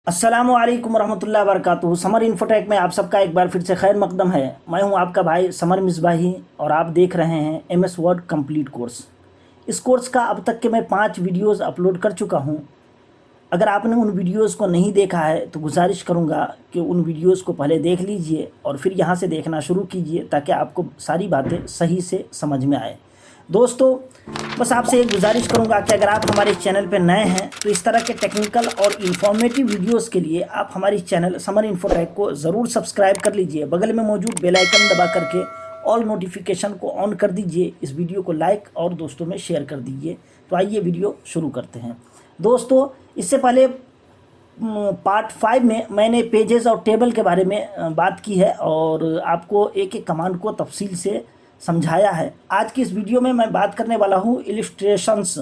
अस्सलामु अलैकुम रहमतुल्लाहि व बरकातुहू। समर इन्फोटेक में आप सबका एक बार फिर से खैर मकदम है। मैं हूं आपका भाई समर मिसबाही और आप देख रहे हैं एमएस वर्ड कंप्लीट कोर्स। इस कोर्स का अब तक के मैं 5 वीडियोस अपलोड कर चुका हूं। अगर आपने उन वीडियोस को नहीं देखा है तो गुजारिश करूंगा कि उन वीडियोस को पहले देख लीजिए और फिर यहां से देखना शुरू कीजिए ताकि आपको सारी बातें सही से समझ में आए। दोस्तों, बस आपसे एक गुजारिश करूंगा कि अगर आप हमारे चैनल पर नए हैं तो इस तरह के टेक्निकल और इन्फॉर्मेटिव वीडियोस के लिए आप हमारी चैनल समर इन्फोटेक को ज़रूर सब्सक्राइब कर लीजिए। बगल में मौजूद बेल आइकन दबा करके ऑल नोटिफिकेशन को ऑन कर दीजिए। इस वीडियो को लाइक और दोस्तों में शेयर कर दीजिए। तो आइए वीडियो शुरू करते हैं। दोस्तों, इससे पहले पार्ट 5 में मैंने पेजेस और टेबल के बारे में बात की है और आपको एक एक कमांड को तफसील से समझाया है। आज की इस वीडियो में मैं बात करने वाला हूँ इलिस्ट्रेशंस।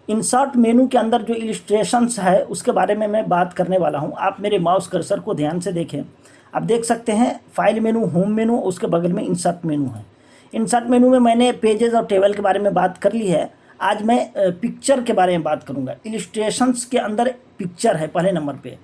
इंसर्ट मेनू के अंदर जो इलिस्ट्रेशंस है उसके बारे में मैं बात करने वाला हूँ। आप मेरे माउस कर्सर को ध्यान से देखें। आप देख सकते हैं फाइल मेनू, होम मेनू, उसके बगल में इंसर्ट मेनू है। इंसर्ट मेनू में मैंने पेजेस और टेबल के बारे में बात कर ली है। आज मैं पिक्चर के बारे में बात करूँगा। इलिस्ट्रेशंस के अंदर पिक्चर है पहले नंबर पे।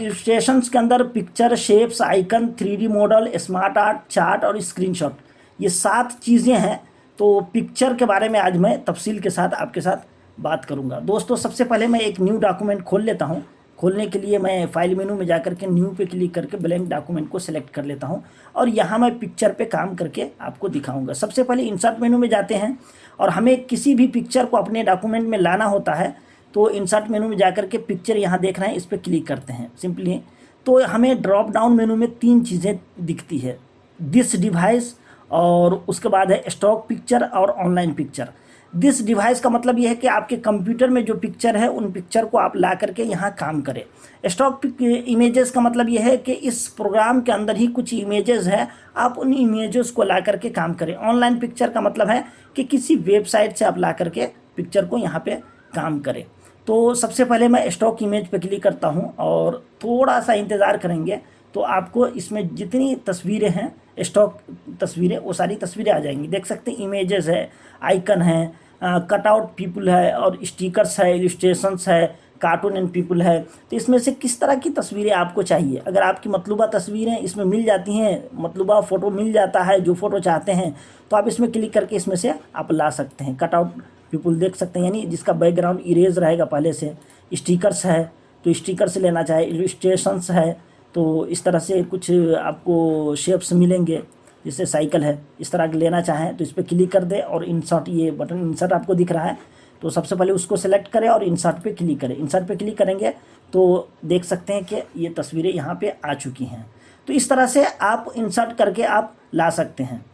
इलिस्ट्रेशंस के अंदर picture, shapes, icon, 3D model, smart art, chart और स्क्रीनशॉट, ये 7 चीज़ें हैं। तो पिक्चर के बारे में आज मैं तफसील के साथ आपके साथ बात करूंगा। दोस्तों, सबसे पहले मैं एक न्यू डॉक्यूमेंट खोल लेता हूं। खोलने के लिए मैं फाइल मेनू में जाकर के न्यू पे क्लिक करके ब्लैंक डॉक्यूमेंट को सिलेक्ट कर लेता हूं और यहां मैं पिक्चर पे काम करके आपको दिखाऊंगा। सबसे पहले इंसर्ट मेनू में जाते हैं और हमें किसी भी पिक्चर को अपने डॉक्यूमेंट में लाना होता है तो इंसर्ट मेनू में जाकर के पिक्चर यहाँ देख रहे हैं, इस पर क्लिक करते हैं सिंपली। तो हमें ड्रॉप डाउन मेनू में 3 चीज़ें दिखती है, दिस डिवाइस, और उसके बाद है स्टॉक पिक्चर और ऑनलाइन पिक्चर। दिस डिवाइस का मतलब यह है कि आपके कंप्यूटर में जो पिक्चर है उन पिक्चर को आप ला करके यहाँ काम करें। स्टॉक इमेजेस का मतलब यह है कि इस प्रोग्राम के अंदर ही कुछ इमेजेस है, आप उन इमेजेस को ला करके काम करें। ऑनलाइन पिक्चर का मतलब है कि किसी वेबसाइट से आप ला करके पिक्चर को यहाँ पे काम करें। तो सबसे पहले मैं स्टॉक इमेज पे क्लिक करता हूँ और थोड़ा सा इंतज़ार करेंगे तो आपको इसमें जितनी तस्वीरें हैं, स्टॉक तस्वीरें, वो सारी तस्वीरें आ जाएंगी। देख सकते हैं इमेजेस है, आइकन है, कटआउट पीपल है और स्टिकर्स है, इलिस्ट्रेशंस है, कार्टून एंड पीपल है। तो इसमें से किस तरह की तस्वीरें आपको चाहिए? अगर आपकी मतलूबा तस्वीरें इसमें मिल जाती हैं, मतलूबा फ़ोटो मिल जाता है, जो फ़ोटो चाहते हैं, तो आप इसमें क्लिक करके इसमें से आप ला सकते हैं। कटआउट पीपल देख सकते हैं, यानी जिसका बैकग्राउंड इरेज रहेगा पहले से। स्टिकर्स है तो स्टिकर से लेना चाहे, इलिस्ट्रेशंस है तो इस तरह से कुछ आपको शेप्स मिलेंगे, जैसे साइकिल है, इस तरह के लेना चाहें तो इस पर क्लिक कर दें और इंसर्ट, ये बटन इंसर्ट आपको दिख रहा है तो सबसे पहले उसको सेलेक्ट करें और इंसर्ट पे क्लिक करें। इंसर्ट पे क्लिक करेंगे तो देख सकते हैं कि ये तस्वीरें यहाँ पे आ चुकी हैं। तो इस तरह से आप इंसर्ट करके आप ला सकते हैं।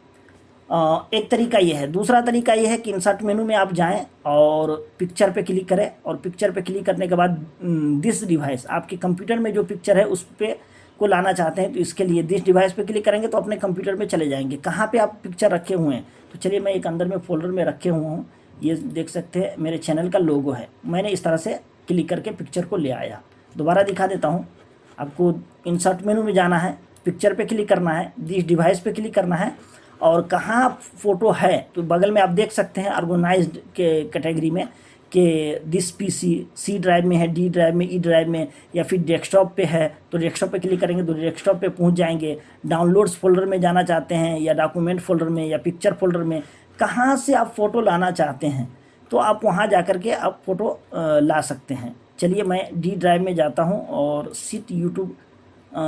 एक तरीका ये है। दूसरा तरीका ये है कि इंसर्ट मेनू में आप जाएं और पिक्चर पे क्लिक करें और पिक्चर पे क्लिक करने के बाद दिस डिवाइस, आपके कंप्यूटर में जो पिक्चर है उस पे को लाना चाहते हैं तो इसके लिए दिस डिवाइस पे क्लिक करेंगे तो अपने कंप्यूटर में चले जाएंगे। कहाँ पे आप पिक्चर रखे हुए हैं? तो चलिए मैं एक अंदर में फोल्डर में रखे हुआ हूँ। ये देख सकते हैं मेरे चैनल का लोगो है। मैंने इस तरह से क्लिक करके पिक्चर को ले आया। दोबारा दिखा देता हूँ आपको। इंसर्ट मेनू में जाना है, पिक्चर पे क्लिक करना है, दिस डिवाइस पे क्लिक करना है और कहाँ फ़ोटो है तो बगल में आप देख सकते हैं ऑर्गेनाइज्ड के कैटेगरी में कि दिस पीसी सी ड्राइव में है, डी ड्राइव में, ई ड्राइव में, या फिर डेस्कटॉप पे है तो डेस्कटॉप पे क्लिक करेंगे तो डेस्कटॉप पे पहुंच जाएंगे। डाउनलोड्स फोल्डर में जाना चाहते हैं या डॉक्यूमेंट फोल्डर में या पिक्चर फोल्डर में, कहाँ से आप फ़ोटो लाना चाहते हैं तो आप वहाँ जा कर के आप फ़ोटो ला सकते हैं। चलिए मैं डी ड्राइव में जाता हूँ और सिट यूट्यूब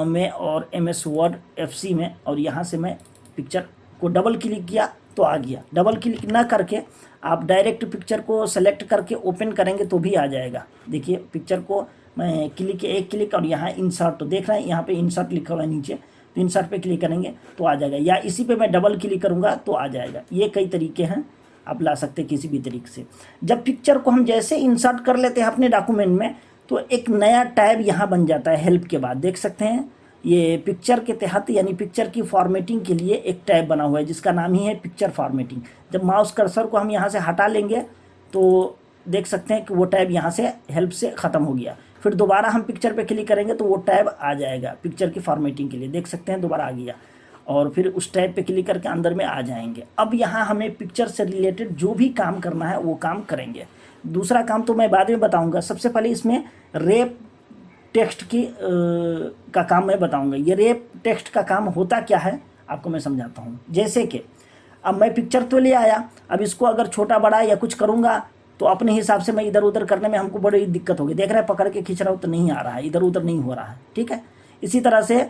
में और MS वर्ड FC में, और यहाँ से मैं पिक्चर को डबल क्लिक किया तो आ गया। डबल क्लिक ना करके आप डायरेक्ट पिक्चर को सेलेक्ट करके ओपन करेंगे तो भी आ जाएगा। देखिए पिक्चर को मैं क्लिक, एक क्लिक और यहाँ इंसर्ट, तो देख रहे हैं यहाँ पे इंसर्ट लिखा हुआ है नीचे, तो इंसर्ट पे क्लिक करेंगे तो आ जाएगा, या इसी पे मैं डबल क्लिक करूँगा तो आ जाएगा। ये कई तरीके हैं, आप ला सकते हैं किसी भी तरीके से। जब पिक्चर को हम जैसे इंसर्ट कर लेते हैं अपने डॉक्यूमेंट में तो एक नया टैब यहाँ बन जाता है। हेल्प के बाद देख सकते हैं ये पिक्चर के तहत, यानी पिक्चर की फॉर्मेटिंग के लिए एक टैब बना हुआ है जिसका नाम ही है पिक्चर फॉर्मेटिंग। जब माउस कर्सर को हम यहाँ से हटा लेंगे तो देख सकते हैं कि वो टैब यहाँ से हेल्प से ख़त्म हो गया। फिर दोबारा हम पिक्चर पे क्लिक करेंगे तो वो टैब आ जाएगा पिक्चर की फॉर्मेटिंग के लिए। देख सकते हैं दोबारा आ गया और फिर उस टैब पे क्लिक करके अंदर में आ जाएंगे। अब यहाँ हमें पिक्चर से रिलेटेड जो भी काम करना है वो काम करेंगे। दूसरा काम तो मैं बाद में बताऊँगा। सबसे पहले इसमें रेप टेक्स्ट की का काम मैं बताऊंगा। ये रैप टेक्स्ट का काम होता क्या है आपको मैं समझाता हूँ। जैसे कि अब मैं पिक्चर तो ले आया, अब इसको अगर छोटा बड़ा या कुछ करूँगा तो अपने हिसाब से मैं इधर उधर करने में हमको बड़ी दिक्कत होगी। देख रहे हैं पकड़ के खींच रहा हूँ तो नहीं आ रहा है, इधर उधर नहीं हो रहा है, ठीक है। इसी तरह से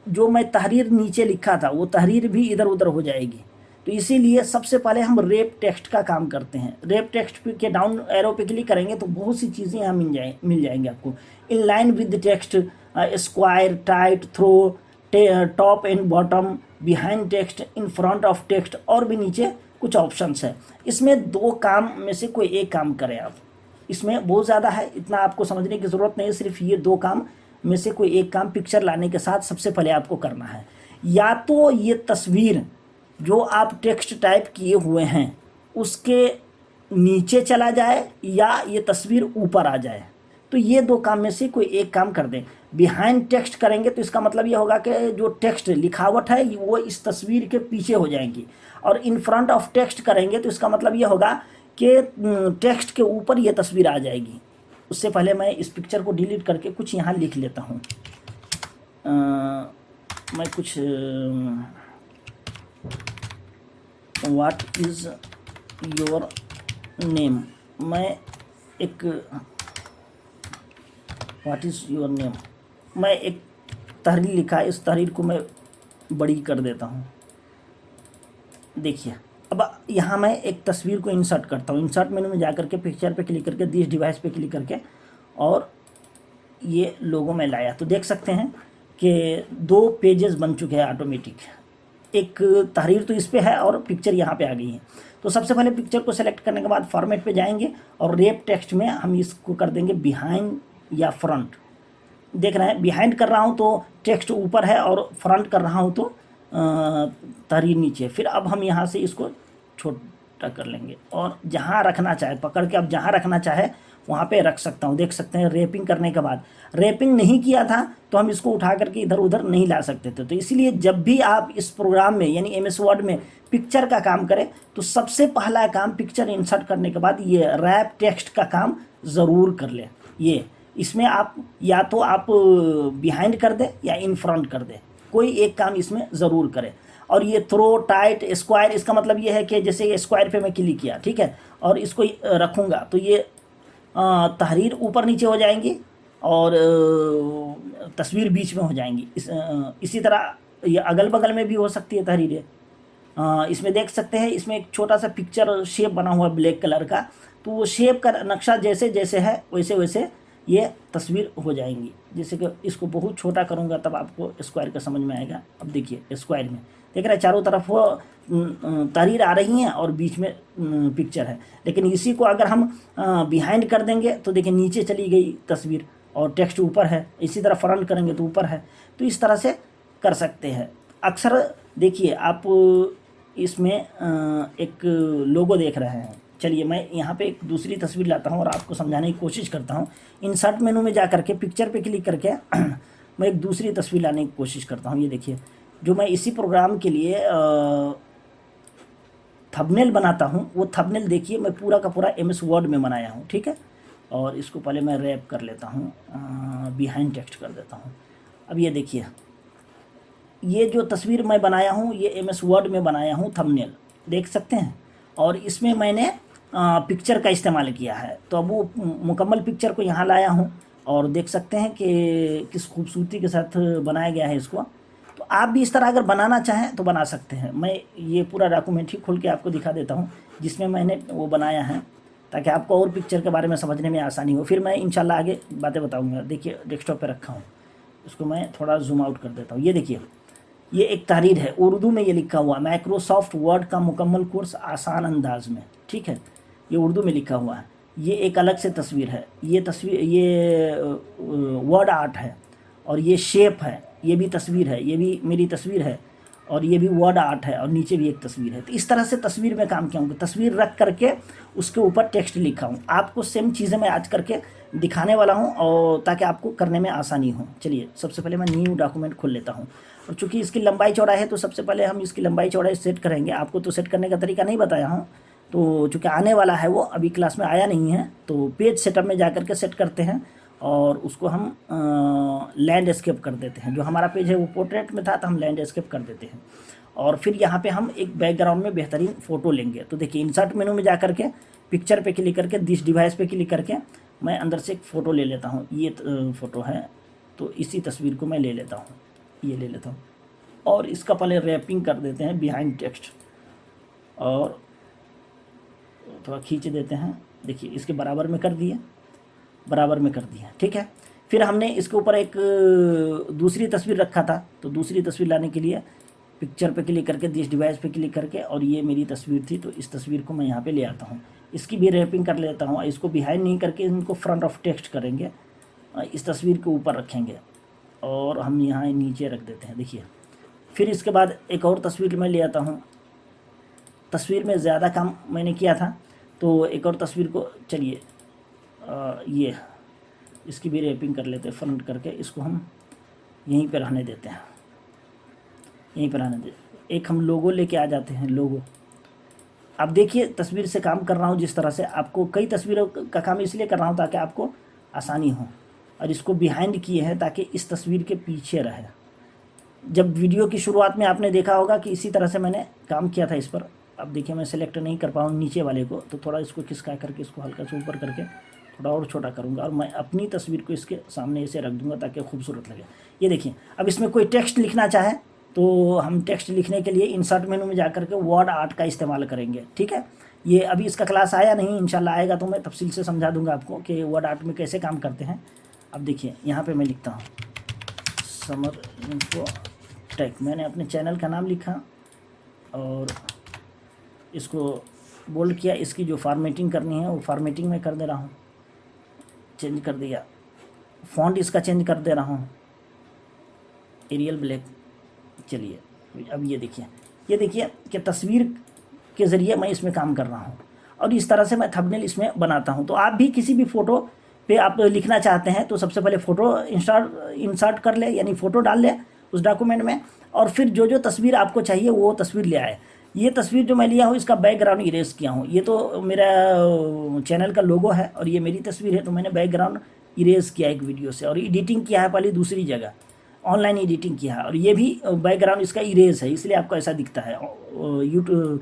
जो मैं तहरीर नीचे लिखा था वो तहरीर भी इधर उधर हो जाएगी। तो इसीलिए सबसे पहले हम रैप टेक्स्ट का काम करते हैं। रैप टेक्स्ट के डाउन एरो पे क्लिक करेंगे तो बहुत सी चीज़ें यहाँ मिल जाएंगे आपको। In line with text, square, tight, through, top and bottom, behind text, in front of text, और भी नीचे कुछ ऑप्शंस है। इसमें 2 काम में से कोई एक काम करें आप। इसमें बहुत ज़्यादा है, इतना आपको समझने की ज़रूरत नहीं है। सिर्फ ये 2 काम में से कोई एक काम पिक्चर लाने के साथ सबसे पहले आपको करना है। या तो ये तस्वीर जो आप टेक्स्ट टाइप किए हुए हैं उसके नीचे चला जाए या ये तस्वीर ऊपर आ जाए। तो ये 2 काम में से कोई एक काम कर दें। बिहाइंड टेक्स्ट करेंगे तो इसका मतलब ये होगा कि जो टेक्स्ट लिखावट है वो इस तस्वीर के पीछे हो जाएंगी। और इन फ्रंट ऑफ टेक्स्ट करेंगे तो इसका मतलब ये होगा कि टेक्स्ट के ऊपर ये तस्वीर आ जाएगी। उससे पहले मैं इस पिक्चर को डिलीट करके कुछ यहाँ लिख लेता हूँ। मैं कुछ व्हाट इज़ योर नेम, मैं एक व्हाट इज़ योर नेम, मैं एक तहरीर लिखा है, इस तहरीर को मैं बड़ी कर देता हूँ। देखिए अब यहाँ मैं एक तस्वीर को इंसर्ट करता हूँ। इंसर्ट मेनू में जाकर के पिक्चर पे क्लिक करके दिस डिवाइस पे क्लिक करके और ये लोगो में लाया तो देख सकते हैं कि 2 पेजेस बन चुके हैं ऑटोमेटिक। एक तहरीर तो इस पे है और पिक्चर यहाँ पे आ गई है। तो सबसे पहले पिक्चर को सेलेक्ट करने के बाद फॉर्मेट पे जाएंगे और रैप टेक्स्ट में हम इसको कर देंगे बिहाइंड या फ्रंट। देख रहे हैं बिहाइंड कर रहा हूँ तो टेक्स्ट ऊपर है और फ्रंट कर रहा हूँ तो तहरीर नीचे। फिर अब हम यहाँ से इसको छोटा कर लेंगे और जहाँ रखना चाहे पकड़ के अब जहाँ रखना चाहे वहाँ पे रख सकता हूँ। देख सकते हैं रैपिंग करने के बाद, रैपिंग नहीं किया था तो हम इसको उठा करके इधर उधर नहीं ला सकते थे। तो इसलिए जब भी आप इस प्रोग्राम में यानी MS वर्ड में पिक्चर का काम करें तो सबसे पहला काम पिक्चर इंसर्ट करने के बाद ये रैप टेक्स्ट का काम ज़रूर कर लें। ये इसमें आप या तो आप बिहाइंड कर दे या इन फ्रंट कर दे, कोई एक काम इसमें ज़रूर करें। और ये थ्रो, टाइट, स्क्वायर, इसका मतलब ये है कि जैसे ये स्क्वायर पे मैं क्लिक किया, ठीक है, और इसको रखूँगा तो ये तहरीर ऊपर नीचे हो जाएंगी और तस्वीर बीच में हो जाएंगी। इसी तरह ये अगल बगल में भी हो सकती है तहरीरें। इसमें देख सकते हैं इसमें एक छोटा सा पिक्चर शेप बना हुआ ब्लैक कलर का, तो वो शेप का नक्शा जैसे जैसे है वैसे वैसे ये तस्वीर हो जाएंगी। जैसे कि इसको बहुत छोटा करूँगा तब आपको स्क्वायर का समझ में आएगा। अब देखिए स्क्वायर में देख रहे हैं चारों तरफ वो तहरीर आ रही हैं और बीच में पिक्चर है। लेकिन इसी को अगर हम बिहाइंड कर देंगे तो देखिए नीचे चली गई तस्वीर और टेक्स्ट ऊपर है। इसी तरह फ्रंट करेंगे तो ऊपर है। तो इस तरह से कर सकते हैं। अक्सर देखिए आप इसमें एक लोगो देख रहे हैं। चलिए मैं यहाँ पे एक दूसरी तस्वीर लाता हूँ और आपको समझाने की कोशिश करता हूँ। इंसर्ट मेनू में जा करके पिक्चर पे क्लिक करके मैं एक दूसरी तस्वीर लाने की कोशिश करता हूँ। ये देखिए जो मैं इसी प्रोग्राम के लिए थंबनेल बनाता हूँ वो थंबनेल देखिए मैं पूरा का पूरा MS वर्ड में बनाया हूँ, ठीक है। और इसको पहले मैं रैप कर लेता हूँ, बिहाइंड टेक्स्ट कर देता हूँ। अब ये देखिए ये जो तस्वीर मैं बनाया हूँ ये MS वर्ड में बनाया हूँ थंबनेल, देख सकते हैं। और इसमें मैंने पिक्चर का इस्तेमाल किया है। तो अब वो मुकम्मल पिक्चर को यहाँ लाया हूँ और देख सकते हैं कि किस खूबसूरती के साथ बनाया गया है इसको। तो आप भी इस तरह अगर बनाना चाहें तो बना सकते हैं। मैं ये पूरा डॉक्यूमेंट ही खोल के आपको दिखा देता हूँ जिसमें मैंने वो बनाया है ताकि आपको और पिक्चर के बारे में समझने में आसानी हो। फिर मैं इंशाल्लाह आगे बातें बताऊँगा। देखिए डेस्कटॉप पे रखा हूँ, इसको मैं थोड़ा जूम आउट कर देता हूँ। ये देखिए ये एक तहरीर है, उर्दू में ये लिखा हुआ माइक्रोसॉफ्ट वर्ड का मुकम्मल कोर्स आसान अंदाज में, ठीक है, ये उर्दू में लिखा हुआ है। ये एक अलग से तस्वीर है, ये तस्वीर ये वर्ड आर्ट है और ये शेप है, ये भी तस्वीर है, ये भी मेरी तस्वीर है और ये भी वर्ड आर्ट है और नीचे भी एक तस्वीर है। तो इस तरह से तस्वीर में काम किया हूँ, तस्वीर रख करके उसके ऊपर टेक्स्ट लिखा हूँ। आपको सेम चीज़ें मैं आज करके दिखाने वाला हूँ और ताकि आपको करने में आसानी हो। चलिए सबसे पहले मैं न्यू डॉक्यूमेंट खोल लेता हूँ और चूँकि इसकी लंबाई चौड़ाई है तो सबसे पहले हम इसकी लंबाई चौड़ाई सेट करेंगे। आपको तो सेट करने का तरीका नहीं बताया हूँ, तो चूँकि आने वाला है वो अभी क्लास में आया नहीं है, तो पेज सेटअप में जा कर के सेट करते हैं और उसको हम लैंडस्केप कर देते हैं। जो हमारा पेज है वो पोर्ट्रेट में था तो हम लैंडस्केप कर देते हैं। और फिर यहाँ पे हम एक बैकग्राउंड में बेहतरीन फ़ोटो लेंगे। तो देखिए इंसर्ट मेनू में जा करके पिक्चर पे क्लिक करके दिस डिवाइस पे क्लिक करके मैं अंदर से एक फ़ोटो ले लेता हूँ। ये फ़ोटो है तो इसी तस्वीर को मैं ले लेता हूँ, ये ले लेता हूँ और इसका पहले रैपिंग कर देते हैं बिहाइंड टेक्स्ट और थोड़ा खींच देते हैं। देखिए इसके बराबर में कर दिए, बराबर में कर दिया, ठीक है। फिर हमने इसके ऊपर एक दूसरी तस्वीर रखा था तो दूसरी तस्वीर लाने के लिए पिक्चर पे क्लिक करके दिस डिवाइस पे क्लिक करके और ये मेरी तस्वीर थी तो इस तस्वीर को मैं यहाँ पे ले आता हूँ। इसकी भी रैपिंग कर लेता हूँ। इसको बिहाइंड नहीं करके इनको फ्रंट ऑफ टेक्स्ट करेंगे, इस तस्वीर के ऊपर रखेंगे और हम यहाँ नीचे रख देते हैं। देखिए फिर इसके बाद एक और तस्वीर मैं ले आता हूँ। तस्वीर में ज़्यादा काम मैंने किया था तो एक और तस्वीर को चलिए ये इसकी भी रैपिंग कर लेते हैं फ्रंट करके। इसको हम यहीं पर रहने देते हैं, यहीं पर रहने देते। एक हम लोगो लेके आ जाते हैं, लोगो। अब देखिए तस्वीर से काम कर रहा हूँ जिस तरह से, आपको कई तस्वीरों का काम इसलिए कर रहा हूँ ताकि आपको आसानी हो। और इसको बिहाइंड किए हैं ताकि इस तस्वीर के पीछे रहे। जब वीडियो की शुरुआत में आपने देखा होगा कि इसी तरह से मैंने काम किया था इस पर। अब देखिए मैं सेलेक्ट नहीं कर पाऊँ नीचे वाले को तो थोड़ा इसको खिसका करके इसको हल्का से ऊपर करके थोड़ा और छोटा करूँगा और मैं अपनी तस्वीर को इसके सामने ऐसे रख दूँगा ताकि खूबसूरत लगे। ये देखिए अब इसमें कोई टेक्स्ट लिखना चाहे तो हम टेक्स्ट लिखने के लिए इंसर्ट मेनू में जाकर के वर्ड आर्ट का इस्तेमाल करेंगे, ठीक है। ये अभी इसका क्लास आया नहीं, इंशाल्लाह आएगा तो मैं तफसील से समझा दूंगा आपको कि वर्ड आर्ट में कैसे काम करते हैं। अब देखिए यहाँ पे मैं लिखता हूँ समर इन्फोटेक, मैंने अपने चैनल का नाम लिखा और इसको बोल्ड किया। इसकी जो फॉर्मेटिंग करनी है वो फॉर्मेटिंग में कर दे रहा हूँ, चेंज कर दिया। फ़ॉन्ट इसका चेंज कर दे रहा हूँ, एरियल ब्लैक। चलिए अब ये देखिए कि तस्वीर के ज़रिए मैं इसमें काम कर रहा हूँ और इस तरह से मैं थंबनेल इसमें बनाता हूँ। तो आप भी किसी भी फ़ोटो पे आप लिखना चाहते हैं तो सबसे पहले फ़ोटो इंसर्ट कर ले, यानी फ़ोटो डाल ले उस डॉक्यूमेंट में और फिर जो जो तस्वीर आपको चाहिए वो तस्वीर ले आए। ये तस्वीर जो मैं लिया हूँ इसका बैकग्राउंड इरेज किया हूँ। ये तो मेरा चैनल का लोगो है और ये मेरी तस्वीर है तो मैंने बैकग्राउंड इरेज किया एक वीडियो से और एडिटिंग किया है पहले दूसरी जगह, ऑनलाइन एडिटिंग किया है और ये भी बैकग्राउंड इसका इरेज है इसलिए आपको ऐसा दिखता है। यूट्यूब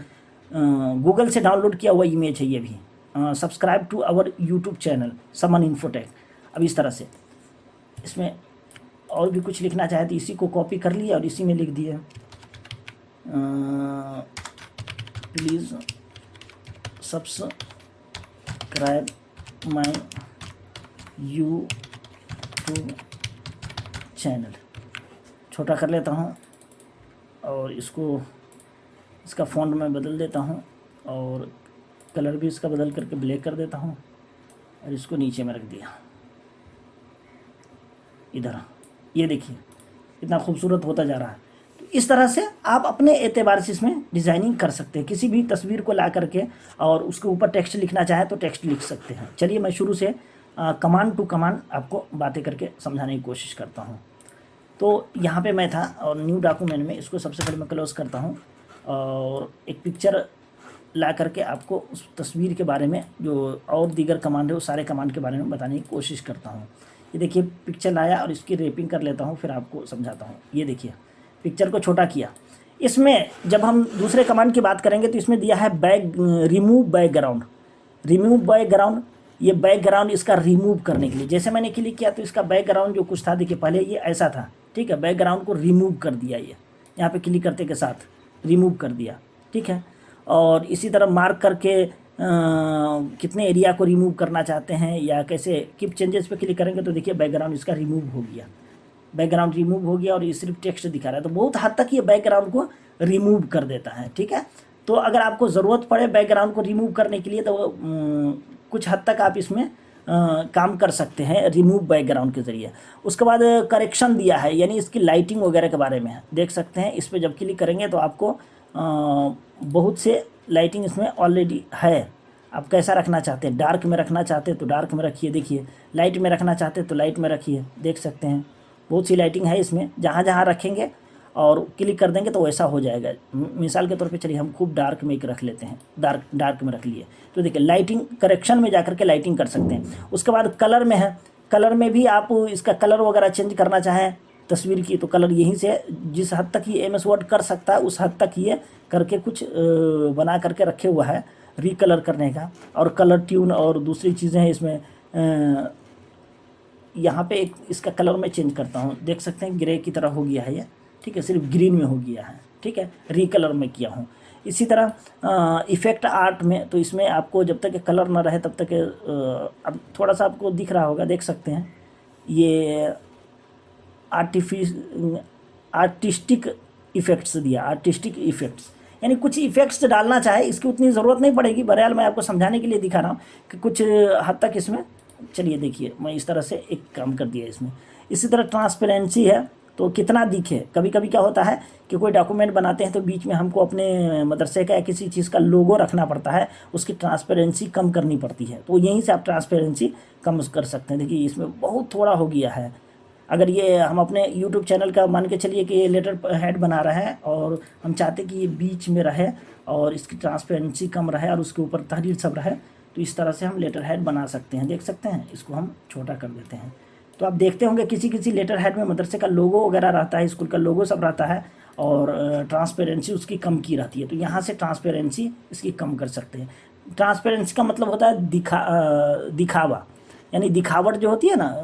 गूगल से डाउनलोड किया हुआ इमेज है ये भी। Subscribe to our YouTube channel Saman Infotech. अब इस तरह से इसमें और भी कुछ लिखना चाहे तो इसी को कॉपी कर लिया और इसी में लिख दिया please subscribe my YouTube channel. छोटा कर लेता हूँ और इसका फ़ॉन्ट मैं बदल देता हूँ और कलर भी इसका बदल करके ब्लैक कर देता हूँ और इसको नीचे में रख दिया इधर। ये देखिए कितना खूबसूरत होता जा रहा है। तो इस तरह से आप अपने एतबार से इसमें डिज़ाइनिंग कर सकते हैं। किसी भी तस्वीर को ला करके और उसके ऊपर टेक्स्ट लिखना चाहे तो टेक्स्ट लिख सकते हैं। चलिए मैं शुरू से कमांड टू कमांड आपको बातें करके समझाने की कोशिश करता हूँ। तो यहाँ पे मैं था और न्यू डॉक्यूमेंट में इसको सबसे पहले मैं क्लोज करता हूँ और एक पिक्चर ला करके आपको उस तस्वीर के बारे में जो और दीगर कमांड है उस सारे कमांड के बारे में बताने की कोशिश करता हूँ। ये देखिए पिक्चर लाया और इसकी रैपिंग कर लेता हूँ फिर आपको समझाता हूँ। ये देखिए पिक्चर को छोटा किया। इसमें जब हम दूसरे कमांड की बात करेंगे तो इसमें दिया है रिमूव बैकग्राउंड। रिमूव बैकग्राउंड, ये बैकग्राउंड इसका रिमूव करने के लिए जैसे मैंने क्लिक किया तो इसका बैकग्राउंड जो कुछ था देखिए पहले ये ऐसा था, ठीक है। बैकग्राउंड को रिमूव कर दिया, ये यहाँ पे क्लिक करते के साथ रिमूव कर दिया, ठीक है। और इसी तरह मार्क करके कितने एरिया को रिमूव करना चाहते हैं या कैसे कीप चेंजेस पे क्लिक करेंगे तो देखिए बैकग्राउंड इसका रिमूव हो गया। बैकग्राउंड रिमूव हो गया और ये सिर्फ टेक्स्ट दिखा रहा है तो बहुत हद तक ये बैकग्राउंड को रिमूव कर देता है, ठीक है। तो अगर आपको ज़रूरत पड़े बैकग्राउंड को रिमूव करने के लिए तो कुछ हद तक आप इसमें काम कर सकते हैं रिमूव बैकग्राउंड के ज़रिए। उसके बाद करेक्शन दिया है, यानी इसकी लाइटिंग वगैरह के बारे में देख सकते हैं। इस पर जब क्लिक करेंगे तो आपको बहुत से लाइटिंग इसमें ऑलरेडी है। आप कैसा रखना चाहते हैं, डार्क में रखना चाहते हैं तो डार्क में रखिए, देखिए लाइट में रखना चाहते हैं तो लाइट में रखिए, देख सकते हैं बहुत सी लाइटिंग है इसमें। जहाँ जहाँ रखेंगे और क्लिक कर देंगे तो वैसा हो जाएगा। मिसाल के तौर पे चलिए हम खूब डार्क में एक रख लेते हैं, डार्क में रख लिए तो देखिए लाइटिंग करेक्शन में जाकर के लाइटिंग कर सकते हैं। उसके बाद कलर में है, कलर में भी आप इसका कलर वगैरह चेंज करना चाहें तस्वीर की, तो कलर यहीं से जिस हद तक ये MS वर्ड कर सकता है उस हद तक ये करके कुछ बना करके रखे हुआ है रिकलर करने का। और कलर ट्यून और दूसरी चीज़ें हैं इसमें। यहाँ पे एक इसका कलर मैं चेंज करता हूँ, देख सकते हैं ग्रे की तरह हो गया है ये, ठीक है, सिर्फ ग्रीन में हो गया है, ठीक है, रिकलर में किया हूँ। इसी तरह इफ़ेक्ट आर्ट में, तो इसमें आपको जब तक कलर ना रहे तब तक अब थोड़ा सा आपको दिख रहा होगा, देख सकते हैं ये आर्टिस्टिक इफ़ेक्ट्स दिया, आर्टिस्टिक इफ़ेक्ट्स, यानी कुछ इफ़ेक्ट्स डालना चाहे इसकी उतनी ज़रूरत नहीं पड़ेगी। बहरहाल मैं आपको समझाने के लिए दिखा रहा हूँ कि कुछ हद तक इसमें, चलिए देखिए मैं इस तरह से एक काम कर दिया इसमें। इसी तरह ट्रांसपेरेंसी है, तो कितना दिखे, कभी कभी क्या होता है कि कोई डॉक्यूमेंट बनाते हैं तो बीच में हमको अपने मदरसे का या किसी चीज़ का लोगो रखना पड़ता है, उसकी ट्रांसपेरेंसी कम करनी पड़ती है, तो यहीं से आप ट्रांसपेरेंसी कम कर सकते हैं। देखिए इसमें बहुत थोड़ा हो गया है। अगर ये हम अपने YouTube चैनल का मान के चलिए कि ये लेटर हेड बना रहे हैं और हम चाहते कि ये बीच में रहे और इसकी ट्रांसपेरेंसी कम रहे और उसके ऊपर तहरीर सब रहे, तो इस तरह से हम लेटर हेड बना सकते हैं। देख सकते हैं, इसको हम छोटा कर देते हैं। तो आप देखते होंगे किसी किसी लेटर हेड में मदरसे का लोगो वगैरह रहता है, स्कूल का लोगो सब रहता है और ट्रांसपेरेंसी उसकी कम की रहती है, तो यहाँ से ट्रांसपेरेंसी इसकी कम कर सकते हैं। ट्रांसपेरेंसी का मतलब होता है दिखावा, यानी दिखावट जो होती है ना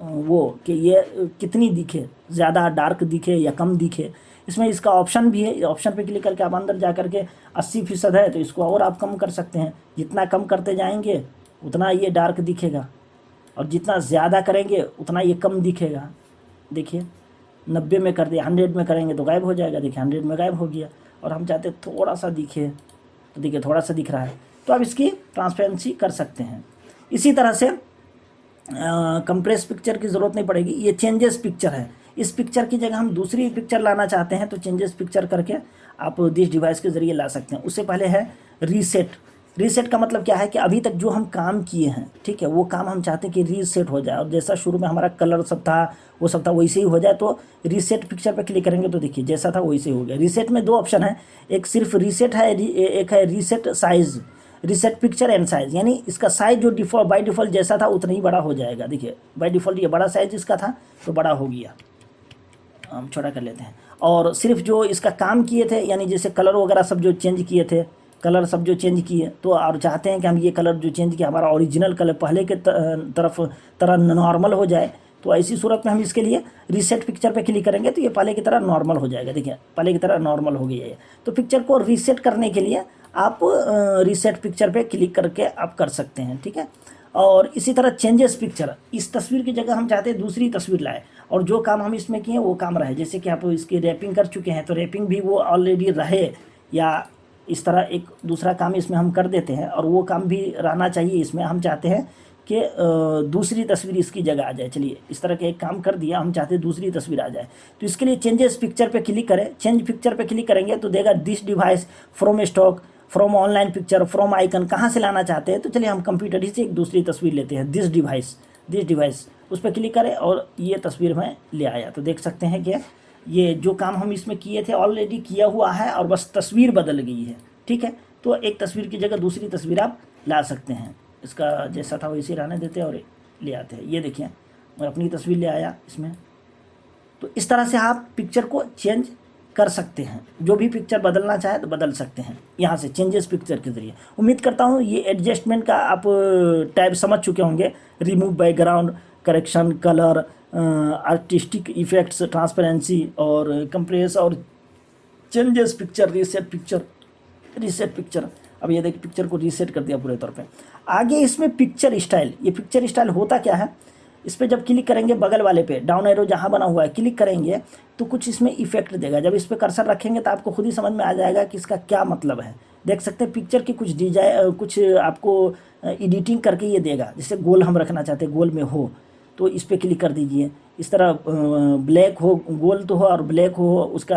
वो कि ये कितनी दिखे, ज़्यादा डार्क दिखे या कम दिखे। इसमें इसका ऑप्शन भी है, ऑप्शन पे क्लिक करके आप अंदर जा करके 80% है तो इसको और आप कम कर सकते हैं। जितना कम करते जाएंगे उतना ये डार्क दिखेगा और जितना ज़्यादा करेंगे उतना ये कम दिखेगा। देखिए 90 में कर दिया, 100 में करेंगे तो गायब हो जाएगा। देखिए 100 में गायब हो गया और हम चाहते थोड़ा सा दिखे, तो देखिए थोड़ा सा दिख रहा है, तो आप इसकी ट्रांसपेरेंसी कर सकते हैं। इसी तरह से कंप्रेस पिक्चर की ज़रूरत नहीं पड़ेगी। ये चेंजेस पिक्चर है, इस पिक्चर की जगह हम दूसरी पिक्चर लाना चाहते हैं तो चेंजेस पिक्चर करके आप दिस डिवाइस के ज़रिए ला सकते हैं। उससे पहले है रीसेट। रीसेट का मतलब क्या है कि अभी तक जो हम काम किए हैं, ठीक है, वो काम हम चाहते हैं कि रीसेट हो जाए और जैसा शुरू में हमारा कलर सब था वो सब था वैसे ही हो जाए। तो रीसेट पिक्चर पर क्लिक करेंगे तो देखिए जैसा था वैसे हो गया। रीसेट में 2 ऑप्शन है, एक सिर्फ रीसेट है, एक है reset size, reset picture and size, यानी इसका साइज़ जो डिफ़ॉल्ट बाय डिफ़ॉल्ट जैसा था उतना ही बड़ा हो जाएगा। देखिए बाय डिफ़ॉल्ट ये बड़ा साइज़ इसका था तो बड़ा हो गया, हम छोटा कर लेते हैं। और सिर्फ जो इसका काम किए थे, यानी जैसे कलर वगैरह सब जो चेंज किए थे, कलर सब जो चेंज किए, तो और चाहते हैं कि हम ये कलर जो चेंज किया हमारा ओरिजिनल कलर पहले के तरह नॉर्मल हो जाए, तो ऐसी सूरत में हम इसके लिए रीसेट पिक्चर पे क्लिक करेंगे तो ये पहले की तरह नॉर्मल हो जाएगा। देखिए पहले की तरह नॉर्मल हो गया है। तो पिक्चर को रीसेट करने के लिए आप रीसेट पिक्चर पे क्लिक करके आप कर सकते हैं, ठीक है। और इसी तरह चेंजेस पिक्चर, इस तस्वीर की जगह हम चाहते हैं दूसरी तस्वीर लाए और जो काम हम इसमें किए वो काम रहे। जैसे कि आप इसकी रैपिंग कर चुके हैं तो रैपिंग भी वो ऑलरेडी रहे, या इस तरह एक दूसरा काम इसमें हम कर देते हैं और वो काम भी रहना चाहिए इसमें। हम चाहते हैं कि दूसरी तस्वीर इसकी जगह आ जाए। चलिए इस तरह के एक काम कर दिया, हम चाहते हैं दूसरी तस्वीर आ जाए, तो इसके लिए चेंजेस पिक्चर पे क्लिक करें। चेंज पिक्चर पे क्लिक करेंगे तो देगा this device from stock, from online picture, from icon, कहाँ से लाना चाहते हैं। तो चलिए हम कंप्यूटर ही से एक दूसरी तस्वीर लेते हैं, दिस डिवाइस उस पर क्लिक करें और ये तस्वीर में ले आया। तो देख सकते हैं कि ये जो काम हम इसमें किए थे ऑलरेडी किया हुआ है और बस तस्वीर बदल गई है, ठीक है। तो एक तस्वीर की जगह दूसरी तस्वीर आप ला सकते हैं, इसका जैसा था वैसे रहने देते हैं और ले आते हैं। ये देखिए मैं अपनी तस्वीर ले आया इसमें। तो इस तरह से आप पिक्चर को चेंज कर सकते हैं, जो भी पिक्चर बदलना चाहे तो बदल सकते हैं यहाँ से चेंजेस पिक्चर के ज़रिए। उम्मीद करता हूँ ये एडजस्टमेंट का आप टाइप समझ चुके होंगे। Remove background, correction, colour, artistic effects, transparency और कंप्रेस और चेंजेस पिक्चर, रीसेट पिक्चर। अब ये देखिए पिक्चर को रीसेट कर दिया पूरे तौर पे। आगे इसमें पिक्चर स्टाइल, ये पिक्चर स्टाइल होता क्या है, इस पर जब क्लिक करेंगे बगल वाले पे डाउन एरो जहाँ बना हुआ है क्लिक करेंगे तो कुछ इसमें इफेक्ट देगा। जब इस पर कर्सर रखेंगे तो आपको खुद ही समझ में आ जाएगा कि इसका क्या मतलब है। देख सकते हैं पिक्चर की कुछ डिजाइन, कुछ आपको एडिटिंग करके ये देगा। जैसे गोल हम रखना चाहते हैं, गोल में हो तो इस पर क्लिक कर दीजिए। इस तरह ब्लैक हो, गोल तो हो और ब्लैक हो उसका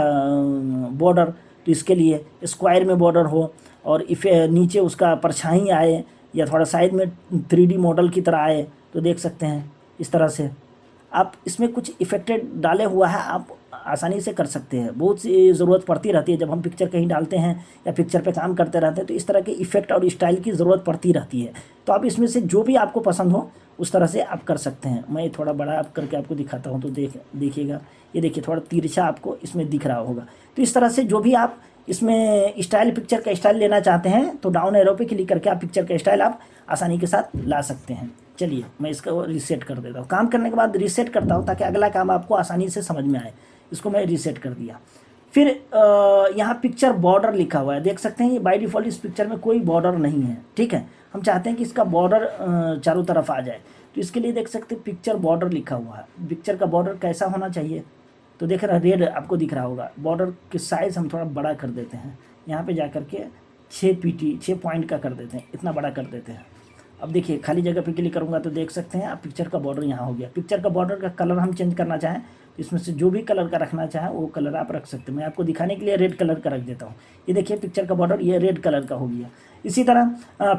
बॉर्डर, तो इसके लिए स्क्वायर में बॉर्डर हो और नीचे उसका परछाई आए या थोड़ा साइड में 3D मॉडल की तरह आए, तो देख सकते हैं इस तरह से आप इसमें कुछ इफेक्टेड डाले हुआ है, आप आसानी से कर सकते हैं। बहुत सी ज़रूरत पड़ती रहती है जब हम पिक्चर कहीं डालते हैं या पिक्चर पे काम करते रहते हैं, तो इस तरह के इफेक्ट और स्टाइल की ज़रूरत पड़ती रहती है। तो आप इसमें से जो भी आपको पसंद हो उस तरह से आप कर सकते हैं। मैं थोड़ा बड़ा आप करके आपको दिखाता हूँ, तो देखिएगा, ये देखिए थोड़ा तिरछा आपको इसमें दिख रहा होगा। तो इस तरह से जो भी आप इसमें स्टाइल, पिक्चर का स्टाइल लेना चाहते हैं, तो डाउन एरो पे क्लिक करके आप पिक्चर का स्टाइल आप आसानी के साथ ला सकते हैं। चलिए मैं इसको रीसेट कर देता हूँ। काम करने के बाद रीसेट करता हूँ ताकि अगला काम आपको आसानी से समझ में आए। इसको मैं रीसेट कर दिया। फिर यहाँ पिक्चर बॉर्डर लिखा हुआ है, देख सकते हैं। ये बाय डिफ़ॉल्ट इस पिक्चर में कोई बॉर्डर नहीं है, ठीक है। हम चाहते हैं कि इसका बॉर्डर चारों तरफ आ जाए, तो इसके लिए देख सकते हैं पिक्चर बॉर्डर लिखा हुआ है। पिक्चर का बॉर्डर कैसा होना चाहिए, तो देख रहा रेड आपको दिख रहा होगा। बॉर्डर की साइज़ हम थोड़ा बड़ा कर देते हैं, यहाँ पे जा कर के 6 पॉइंट का कर देते हैं, इतना बड़ा कर देते हैं। अब देखिए खाली जगह पे क्लिक करूँगा तो देख सकते हैं आप पिक्चर का बॉर्डर यहाँ हो गया। पिक्चर का बॉर्डर का कलर हम चेंज करना चाहें, इसमें से जो भी कलर का रखना चाहें वो कलर आप रख सकते हैं। मैं आपको दिखाने के लिए रेड कलर का रख देता हूँ। ये देखिए पिक्चर का बॉर्डर ये रेड कलर का हो गया। इसी तरह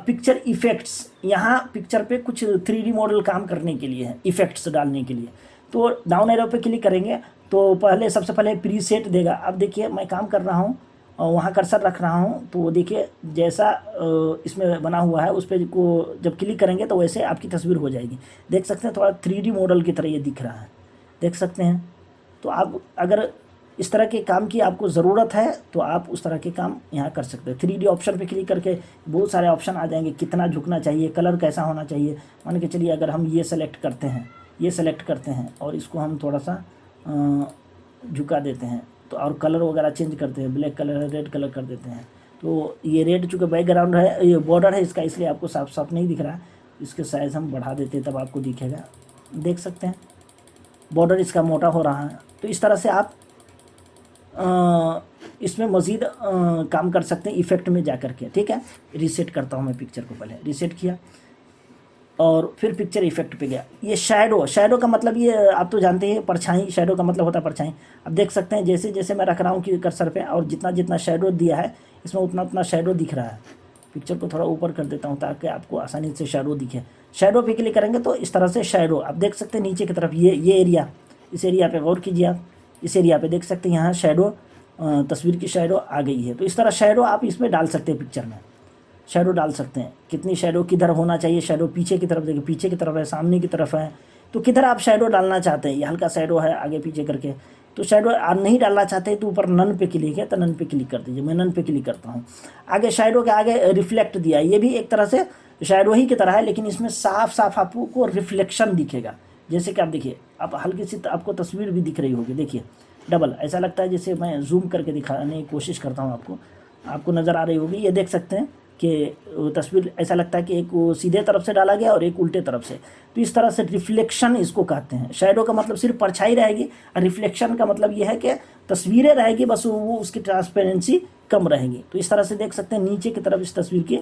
पिक्चर इफेक्ट्स, यहाँ पिक्चर पे कुछ 3D मॉडल काम करने के लिए है, इफेक्ट्स डालने के लिए। तो डाउन एरो पे क्लिक करेंगे तो पहले सबसे पहले प्रीसेट देगा। अब देखिए मैं काम कर रहा हूँ और वहाँ कर्सर रख रहा हूँ, तो देखिए जैसा इसमें बना हुआ है उस पर को जब क्लिक करेंगे तो वैसे आपकी तस्वीर हो जाएगी। देख सकते हैं थोड़ा 3D मॉडल की तरह ये दिख रहा है, देख सकते हैं। तो आप अगर इस तरह के काम की आपको ज़रूरत है तो आप उस तरह के काम यहाँ कर सकते हैं। 3D ऑप्शन पे क्लिक करके बहुत सारे ऑप्शन आ जाएंगे, कितना झुकना चाहिए, कलर कैसा होना चाहिए। मान के चलिए अगर हम ये सेलेक्ट करते हैं, ये सेलेक्ट करते हैं और इसको हम थोड़ा सा झुका देते हैं, तो और कलर वगैरह चेंज करते हैं, ब्लैक कलर है रेड कलर कर देते हैं। तो ये रेड चूँकि बैकग्राउंड है, ये बॉर्डर है इसका, इसलिए आपको साफ साफ नहीं दिख रहा। इसके साइज़ हम बढ़ा देते हैं तब आपको दिखेगा, देख सकते हैं बॉर्डर इसका मोटा हो रहा है। तो इस तरह से आप इसमें मज़ीद काम कर सकते हैं इफ़ेक्ट में जा कर के, ठीक है। रीसेट करता हूँ मैं पिक्चर को, पहले रीसेट किया और फिर पिक्चर इफेक्ट पे गया। ये शैडो का मतलब ये आप तो जानते हैं, परछाई, शैडो का मतलब होता है परछाई। अब देख सकते हैं जैसे जैसे मैं रख रहा हूँ कि कर्सर पे, और जितना जितना शैडो दिया है इसमें उतना उतना शैडो दिख रहा है। पिक्चर को थोड़ा ऊपर कर देता हूँ ताकि आपको आसानी से शैडो दिखे। शैडो पे क्लिक करेंगे तो इस तरह से शैडो आप देख सकते हैं नीचे की तरफ, ये एरिया, इस एरिया पे गौर कीजिए आप, इस एरिया पे देख सकते हैं यहाँ शैडो, तस्वीर की शैडो आ गई है। तो इस तरह शैडो आप इसमें डाल सकते हैं, पिक्चर में शैडो डाल सकते हैं। कितनी शैडो किधर होना चाहिए, शैडो पीछे की तरफ, देखिए पीछे की तरफ है, सामने की तरफ है, तो किधर आप शैडो डालना चाहते हैं। ये हल्का शैडो है आगे पीछे करके, तो शैडो आप नहीं डालना चाहते तो ऊपर नन पे क्लिक है, तो नन पे क्लिक कर दीजिए। मैं नन पे क्लिक करता हूँ। आगे शैडो के आगे रिफ्लेक्ट दिया, ये भी एक तरह से शैडो ही की तरह है, लेकिन इसमें साफ साफ आपको रिफ्लेक्शन दिखेगा। जैसे कि आप देखिए, आप हल्की सी आपको तस्वीर भी दिख रही होगी, देखिए डबल, ऐसा लगता है जैसे मैं जूम करके दिखाने की कोशिश करता हूँ, आपको नज़र आ रही होगी। ये देख सकते हैं कि तस्वीर ऐसा लगता है कि एक सीधे तरफ से डाला गया और एक उल्टे तरफ से। तो इस तरह से रिफ्लेक्शन इसको कहते हैं। शैडो का मतलब सिर्फ परछाई रहेगी, और रिफ्लेक्शन का मतलब ये है कि तस्वीरें रहेगी, बस वो उसकी ट्रांसपेरेंसी कम रहेगी। तो इस तरह से देख सकते हैं नीचे की तरफ इस तस्वीर की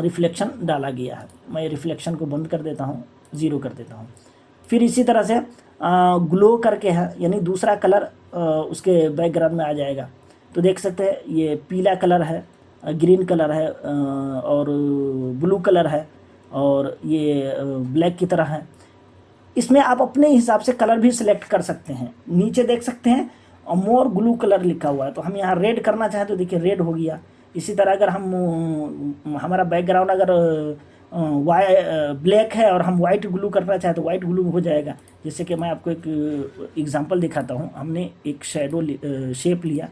रिफ्लेक्शन डाला गया है। मैं रिफ्लेक्शन को बंद कर देता हूँ, 0 कर देता हूँ। फिर इसी तरह से ग्लो करके है, यानी दूसरा कलर उसके बैकग्राउंड में आ जाएगा। तो देख सकते हैं ये पीला कलर है, ग्रीन कलर है, और ब्लू कलर है, और ये ब्लैक की तरह है। इसमें आप अपने हिसाब से कलर भी सिलेक्ट कर सकते हैं। नीचे देख सकते हैं मोर ब्लू कलर लिखा हुआ है, तो हम यहाँ रेड करना चाहें तो देखिए रेड हो गया। इसी तरह अगर हम हमारा बैकग्राउंड अगर ब्लैक है और हम वाइट ग्लू करना चाहें तो वाइट ग्लू हो जाएगा। जैसे कि मैं आपको एक एग्जांपल दिखाता हूँ। हमने एक शैडो शेप लिया,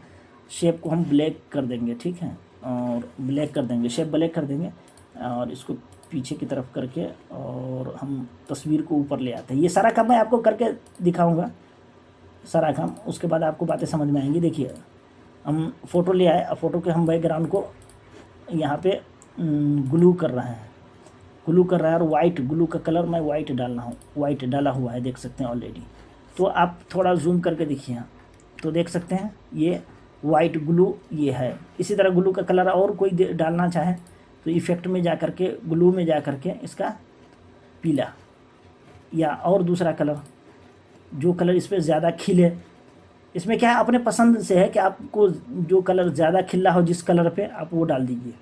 शेप को हम ब्लैक कर देंगे, ठीक है, और ब्लैक कर देंगे, शेप ब्लैक कर देंगे, और इसको पीछे की तरफ करके और हम तस्वीर को ऊपर ले आते हैं। ये सारा काम मैं आपको करके दिखाऊंगा, सारा काम, उसके बाद आपको बातें समझ में आएंगी। देखिए हम फ़ोटो ले आए, अब फ़ोटो के हम बैकग्राउंड को यहाँ पे ग्लू कर रहे हैं, ग्लू कर रहा है, और वाइट ग्लू का कलर मैं वाइट डाल रहा हूँ, वाइट डाला हुआ है, देख सकते हैं ऑलरेडी। तो आप थोड़ा जूम करके देखिए यहाँ, तो देख सकते हैं ये वाइट ग्लू ये है। इसी तरह ग्लू का कलर और कोई डालना चाहे तो इफ़ेक्ट में जा कर के, ग्लू में जा कर के इसका पीला या और दूसरा कलर, जो कलर इस पर ज़्यादा खिले, इसमें क्या है अपने पसंद से है कि आपको जो कलर ज़्यादा खिला हो जिस कलर पे आप वो डाल दीजिए।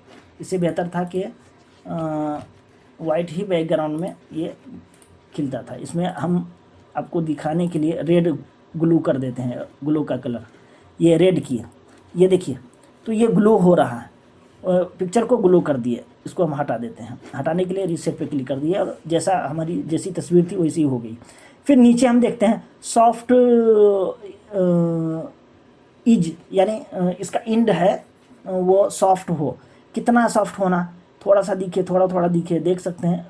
इससे बेहतर था कि वाइट ही बैकग्राउंड में ये खिलता था। इसमें हम आपको दिखाने के लिए रेड ग्लू कर देते हैं, ग्लू का कलर ये रेड किया, ये देखिए तो ये ग्लो हो रहा है, पिक्चर को ग्लो कर दिए। इसको हम हटा देते हैं, हटाने के लिए रीसेट पे क्लिक कर दिए और जैसा हमारी जैसी तस्वीर थी वैसी हो गई। फिर नीचे हम देखते हैं सॉफ्ट इज, यानी इसका इंड है वो सॉफ्ट हो, कितना सॉफ्ट होना, थोड़ा सा दिखे, थोड़ा थोड़ा दिखे, देख सकते हैं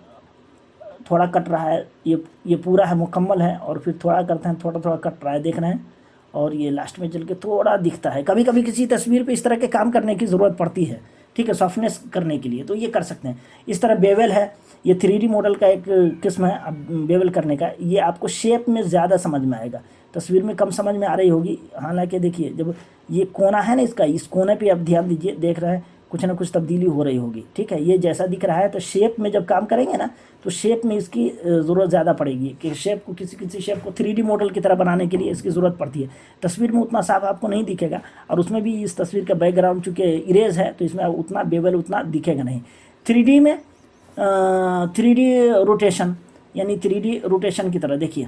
थोड़ा कट रहा है, ये पूरा है मुकम्मल है, और फिर थोड़ा करते हैं थोड़ा थोड़ा कट रहा है, देख रहे हैं, और ये लास्ट में चल के थोड़ा दिखता है। कभी कभी किसी तस्वीर पे इस तरह के काम करने की ज़रूरत पड़ती है, ठीक है, सॉफ्टनेस करने के लिए, तो ये कर सकते हैं। इस तरह बेवल है, ये 3D मॉडल का एक किस्म है अब बेवल करने का, ये आपको शेप में ज़्यादा समझ में आएगा, तस्वीर में कम समझ में आ रही होगी। हालांकि देखिए जब ये कोना है ना इसका, इस कोने पे आप ध्यान दीजिए, देख रहे हैं कुछ ना कुछ तब्दीली हो रही होगी, ठीक है, ये जैसा दिख रहा है। तो शेप में जब काम करेंगे ना तो शेप में इसकी ज़रूरत ज़्यादा पड़ेगी कि शेप को किसी शेप को 3D मॉडल की तरह बनाने के लिए इसकी ज़रूरत पड़ती है। तस्वीर में उतना साफ आपको नहीं दिखेगा, और उसमें भी इस तस्वीर का बैकग्राउंड चूँकि इरेज है तो इसमें उतना बेवल उतना दिखेगा नहीं। 3D में 3D रोटेशन, यानी 3D रोटेशन की तरह देखिए,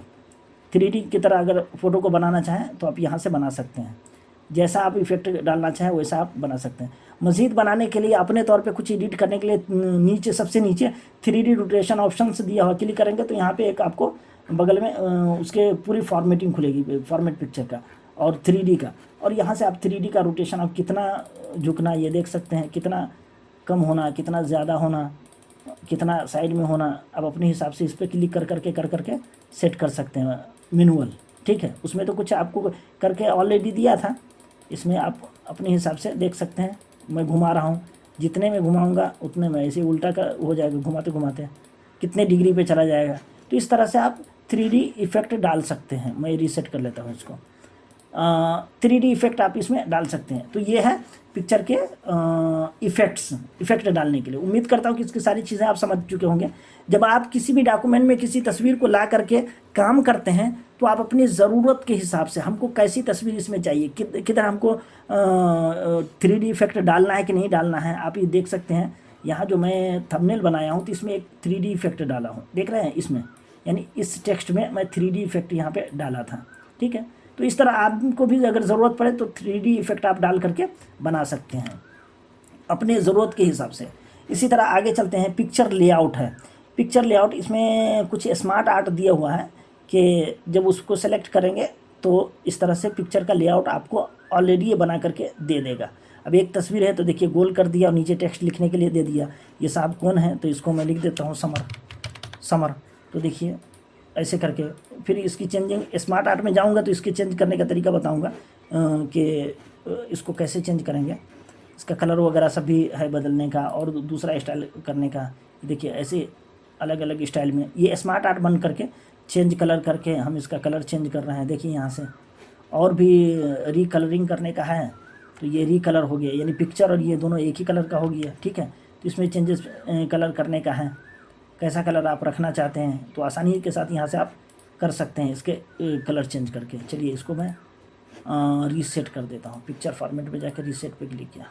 3D की तरह अगर फ़ोटो को बनाना चाहें तो आप यहाँ से बना सकते हैं, जैसा आप इफेक्ट डालना चाहें वैसा आप बना सकते हैं। मज़ीद बनाने के लिए अपने तौर पे कुछ एडिट करने के लिए नीचे सबसे नीचे 3D रोटेशन ऑप्शन दिया हुआ, क्लिक करेंगे तो यहाँ पे एक आपको बगल में उसके पूरी फॉर्मेटिंग खुलेगी, फॉर्मेट पिक्चर का और 3D का, और यहाँ से आप 3D का रोटेशन आप कितना झुकना ये देख सकते हैं, कितना कम होना, कितना ज़्यादा होना, कितना साइड में होना, अब अपने हिसाब से इस पर क्लिक कर करके सेट कर सकते हैं मैनुअल, ठीक है। उसमें तो कुछ आपको करके ऑलरेडी दिया था, इसमें आप अपने हिसाब से देख सकते हैं। मैं घुमा रहा हूँ, जितने में घुमाऊँगा उतने में ऐसे उल्टा का हो जाएगा, घुमाते घुमाते कितने डिग्री पे चला जाएगा। तो इस तरह से आप 3D इफ़ेक्ट डाल सकते हैं। मैं रीसेट कर लेता हूँ इसको, 3D इफ़ेक्ट आप इसमें डाल सकते हैं। तो ये है पिक्चर के इफ़ेक्ट डालने के लिए। उम्मीद करता हूँ कि इसकी सारी चीज़ें आप समझ चुके होंगे। जब आप किसी भी डॉक्यूमेंट में किसी तस्वीर को ला करके काम करते हैं तो आप अपनी ज़रूरत के हिसाब से, हमको कैसी तस्वीर इसमें चाहिए, किधर हमको 3D इफ़ेक्ट डालना है कि नहीं डालना है, आप ये देख सकते हैं। यहाँ जो मैं थंबनेल बनाया हूँ तो इसमें एक 3D इफ़ेक्ट डाला हूँ, देख रहे हैं इसमें, यानी इस टेक्स्ट में मैं 3D इफ़ेक्ट यहाँ पे डाला था, ठीक है। तो इस तरह आपको भी अगर ज़रूरत पड़े तो 3D इफ़ेक्ट आप डाल करके बना सकते हैं अपने ज़रूरत के हिसाब से। इसी तरह आगे चलते हैं, पिक्चर लेआउट है। पिक्चर लेआउट, इसमें कुछ स्मार्ट आर्ट दिया हुआ है कि जब उसको सेलेक्ट करेंगे तो इस तरह से पिक्चर का लेआउट आपको ऑलरेडी ये बना करके दे देगा। अब एक तस्वीर है तो देखिए गोल कर दिया और नीचे टेक्स्ट लिखने के लिए दे दिया। ये साहब कौन है, तो इसको मैं लिख देता हूँ समर। तो देखिए ऐसे करके, फिर इसकी चेंजिंग स्मार्ट आर्ट में जाऊंगा तो इसकी चेंज करने का तरीका बताऊंगा कि इसको कैसे चेंज करेंगे। इसका कलर वगैरह सब भी है बदलने का और दूसरा स्टाइल करने का। देखिए ऐसे अलग अलग स्टाइल में ये स्मार्ट आर्ट बन करके चेंज कलर करके हम इसका कलर चेंज कर रहे हैं। देखिए यहाँ से और भी रीकलरिंग करने का है तो ये रीकलर हो गया, यानी पिक्चर और ये दोनों एक ही कलर का हो गया, ठीक है। तो इसमें चेंजेस कलर करने का है, कैसा कलर आप रखना चाहते हैं तो आसानी के साथ यहाँ से आप कर सकते हैं इसके कलर चेंज करके। चलिए इसको मैं रीसेट कर देता हूँ, पिक्चर फॉर्मेट में जाकर रीसेट पे क्लिक किया।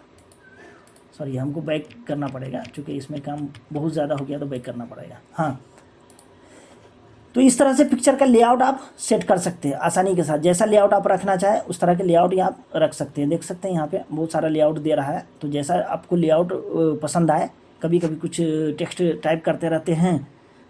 सॉरी, हमको बैक करना पड़ेगा क्योंकि इसमें काम बहुत ज़्यादा हो गया तो बैक करना पड़ेगा। हाँ, तो इस तरह से पिक्चर का लेआउट आप सेट कर सकते हैं आसानी के साथ। जैसा लेआउट आप रखना चाहें उस तरह के लेआउट ही आप रख सकते हैं। देख सकते हैं यहाँ पे बहुत सारा लेआउट दे रहा है, तो जैसा आपको लेआउट पसंद आए। कभी कभी कुछ टेक्स्ट टाइप करते रहते हैं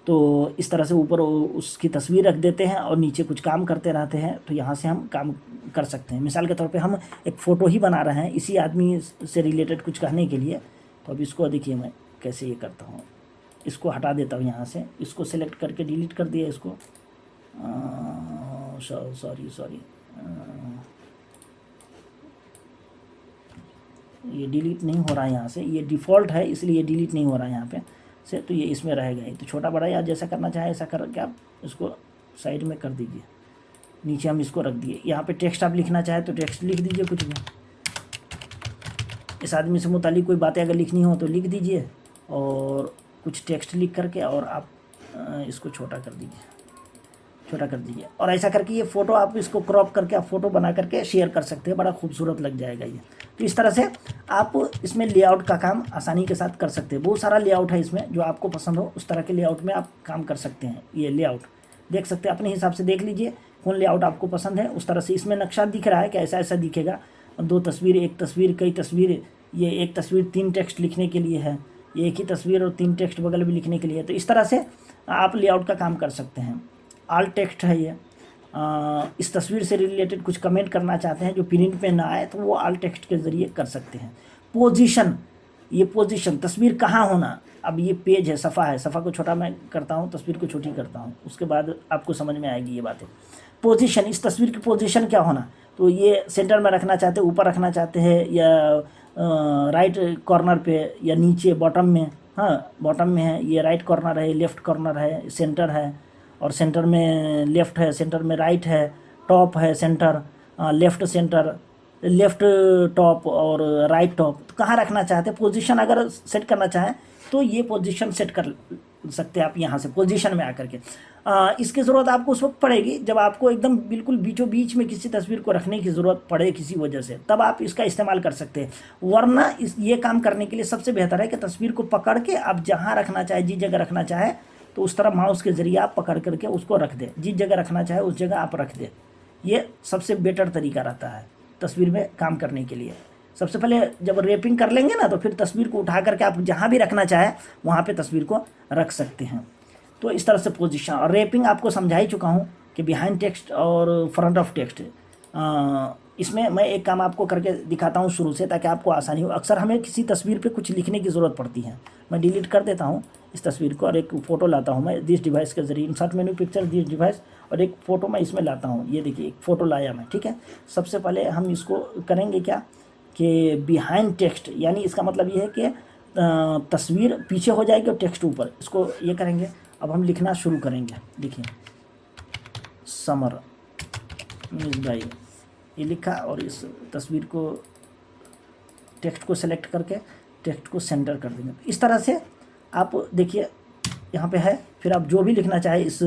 तो इस तरह से ऊपर उसकी तस्वीर रख देते हैं और नीचे कुछ काम करते रहते हैं, तो यहाँ से हम काम कर सकते हैं। मिसाल के तौर पे हम एक फ़ोटो ही बना रहे हैं इसी आदमी से रिलेटेड कुछ कहने के लिए, तो अब इसको देखिए मैं कैसे ये करता हूँ। इसको हटा देता हूँ यहाँ से, इसको सेलेक्ट करके डिलीट कर दिया इसको। सॉरी ये डिलीट नहीं हो रहा है यहाँ से, ये डिफ़ॉल्ट है इसलिए डिलीट नहीं हो रहा है यहाँ पे से, तो ये इसमें रहेगा ही। तो छोटा बड़ा या जैसा करना चाहे ऐसा करके आप इसको साइड में कर दीजिए। नीचे हम इसको रख दिए। यहाँ पे टेक्स्ट आप लिखना चाहे तो टेक्स्ट लिख दीजिए, कुछ भी इस आदमी से मुतालिक कोई बातें अगर लिखनी हो तो लिख दीजिए और कुछ टेक्स्ट लिख करके और आप इसको छोटा कर दीजिए और ऐसा करके ये फ़ोटो आप इसको क्रॉप करके आप फ़ोटो बना करके शेयर कर सकते हैं। बड़ा खूबसूरत लग जाएगा ये। तो इस तरह से आप इसमें लेआउट का काम आसानी के साथ कर सकते हैं। बहुत सारा लेआउट है इसमें, जो आपको पसंद हो उस तरह के लेआउट में आप काम कर सकते हैं। ये लेआउट देख सकते हैं, अपने हिसाब से देख लीजिए कौन लेआउट आपको पसंद है। उस तरह से इसमें नक्शा दिख रहा है कि ऐसा ऐसा दिखेगा, 2 तस्वीर, 1 तस्वीर, कई तस्वीर, ये 1 तस्वीर 3 टेक्स्ट लिखने के लिए है, ये एक ही तस्वीर और 3 टेक्स्ट बगल में लिखने के लिए। तो इस तरह से आप लेआउट का काम कर सकते हैं। ऑल टेक्स्ट है ये। इस तस्वीर से रिलेटेड कुछ कमेंट करना चाहते हैं जो प्रिंट पे ना आए तो वो ऑल टेक्स्ट के ज़रिए कर सकते हैं। पोजीशन, ये पोजीशन, तस्वीर कहाँ होना, अब ये पेज है, सफ़ा है, सफ़ा को छोटा मैं करता हूँ, तस्वीर को छोटी करता हूँ, उसके बाद आपको समझ में आएगी ये बातें। पोजीशन, इस तस्वीर की पोजीशन क्या होना, तो ये सेंटर में रखना चाहते हैं, ऊपर रखना चाहते हैं, या राइट कॉर्नर पे, या नीचे बॉटम में। हाँ, बॉटम में है, ये राइट कॉर्नर है, लेफ़्ट कॉर्नर है, सेंटर है, और सेंटर में लेफ़्ट है, सेंटर में राइट है, टॉप है, centre, left centre, left top और राइट टॉप। तो कहाँ रखना चाहते हैं, पोजीशन अगर सेट करना चाहें तो ये पोजीशन सेट कर सकते हैं आप यहाँ से पोजीशन में आकर के। इसकी ज़रूरत आपको उस वक्त पड़ेगी जब आपको एकदम बिल्कुल बीचों बीच में किसी तस्वीर को रखने की ज़रूरत पड़े किसी वजह से, तब आप इसका इस्तेमाल कर सकते हैं। वरना ये काम करने के लिए सबसे बेहतर है कि तस्वीर को पकड़ के आप जहाँ रखना चाहे, जिस जगह रखना चाहे, तो उस तरह माउस के ज़रिए आप पकड़ करके उसको रख दें, जिस जगह रखना चाहे उस जगह आप रख दें। ये सबसे बेटर तरीका रहता है तस्वीर में काम करने के लिए। सबसे पहले जब रैपिंग कर लेंगे ना, तो फिर तस्वीर को उठा करके आप जहाँ भी रखना चाहे वहाँ पे तस्वीर को रख सकते हैं। तो इस तरह से पोजीशन और रैपिंग आपको समझा ही चुका हूँ कि बिहाइंड टेक्स्ट और फ्रंट ऑफ टेक्स्ट। इसमें मैं एक काम आपको करके दिखाता हूँ शुरू से, ताकि आपको आसानी हो। अक्सर हमें किसी तस्वीर पे कुछ लिखने की ज़रूरत पड़ती है। मैं डिलीट कर देता हूँ इस तस्वीर को और एक फ़ोटो लाता हूँ मैं दिस डिवाइस के ज़रिए, insert menu picture this device, और एक फ़ोटो मैं इसमें लाता हूँ। ये देखिए एक फ़ोटो लाया मैं, ठीक है। सबसे पहले हम इसको करेंगे क्या कि बिहाइंड टेक्स्ट, यानी इसका मतलब ये है कि तस्वीर पीछे हो जाएगी और टेक्स्ट ऊपर, इसको ये करेंगे। अब हम लिखना शुरू करेंगे। देखिए समर मिसबाई, ये लिखा और इस तस्वीर को, टेक्स्ट को सेलेक्ट करके टेक्स्ट को सेंटर कर देंगे। इस तरह से आप देखिए यहाँ पे है, फिर आप जो भी लिखना चाहे इस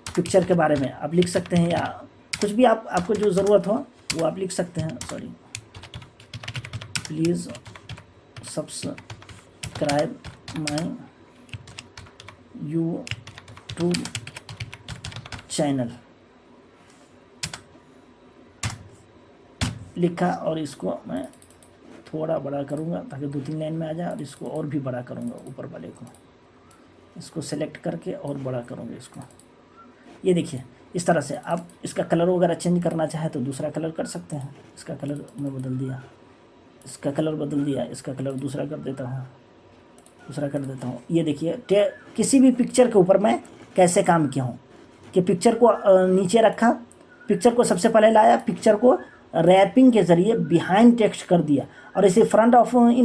पिक्चर के बारे में आप लिख सकते हैं, या कुछ भी आपको जो ज़रूरत हो वो आप लिख सकते हैं। Sorry, please subscribe my YouTube channel लिखा, और इसको मैं थोड़ा बड़ा करूँगा ताकि 2-3 लाइन में आ जाए, और इसको और भी बड़ा करूँगा, ऊपर वाले को इसको सेलेक्ट करके और बड़ा करूँगा इसको। ये देखिए इस तरह से आप इसका कलर वगैरह चेंज करना चाहे तो दूसरा कलर कर सकते हैं। इसका कलर मैं बदल दिया, इसका कलर बदल दिया, इसका कलर दूसरा कर देता हूँ, दूसरा कर देता हूँ। ये देखिए किसी भी पिक्चर के ऊपर मैं कैसे काम किया हूँ कि पिक्चर को नीचे रखा, पिक्चर को सबसे पहले लाया, पिक्चर को रैपिंग के ज़रिए बिहाइंड टेक्स्ट कर दिया, और इसे इन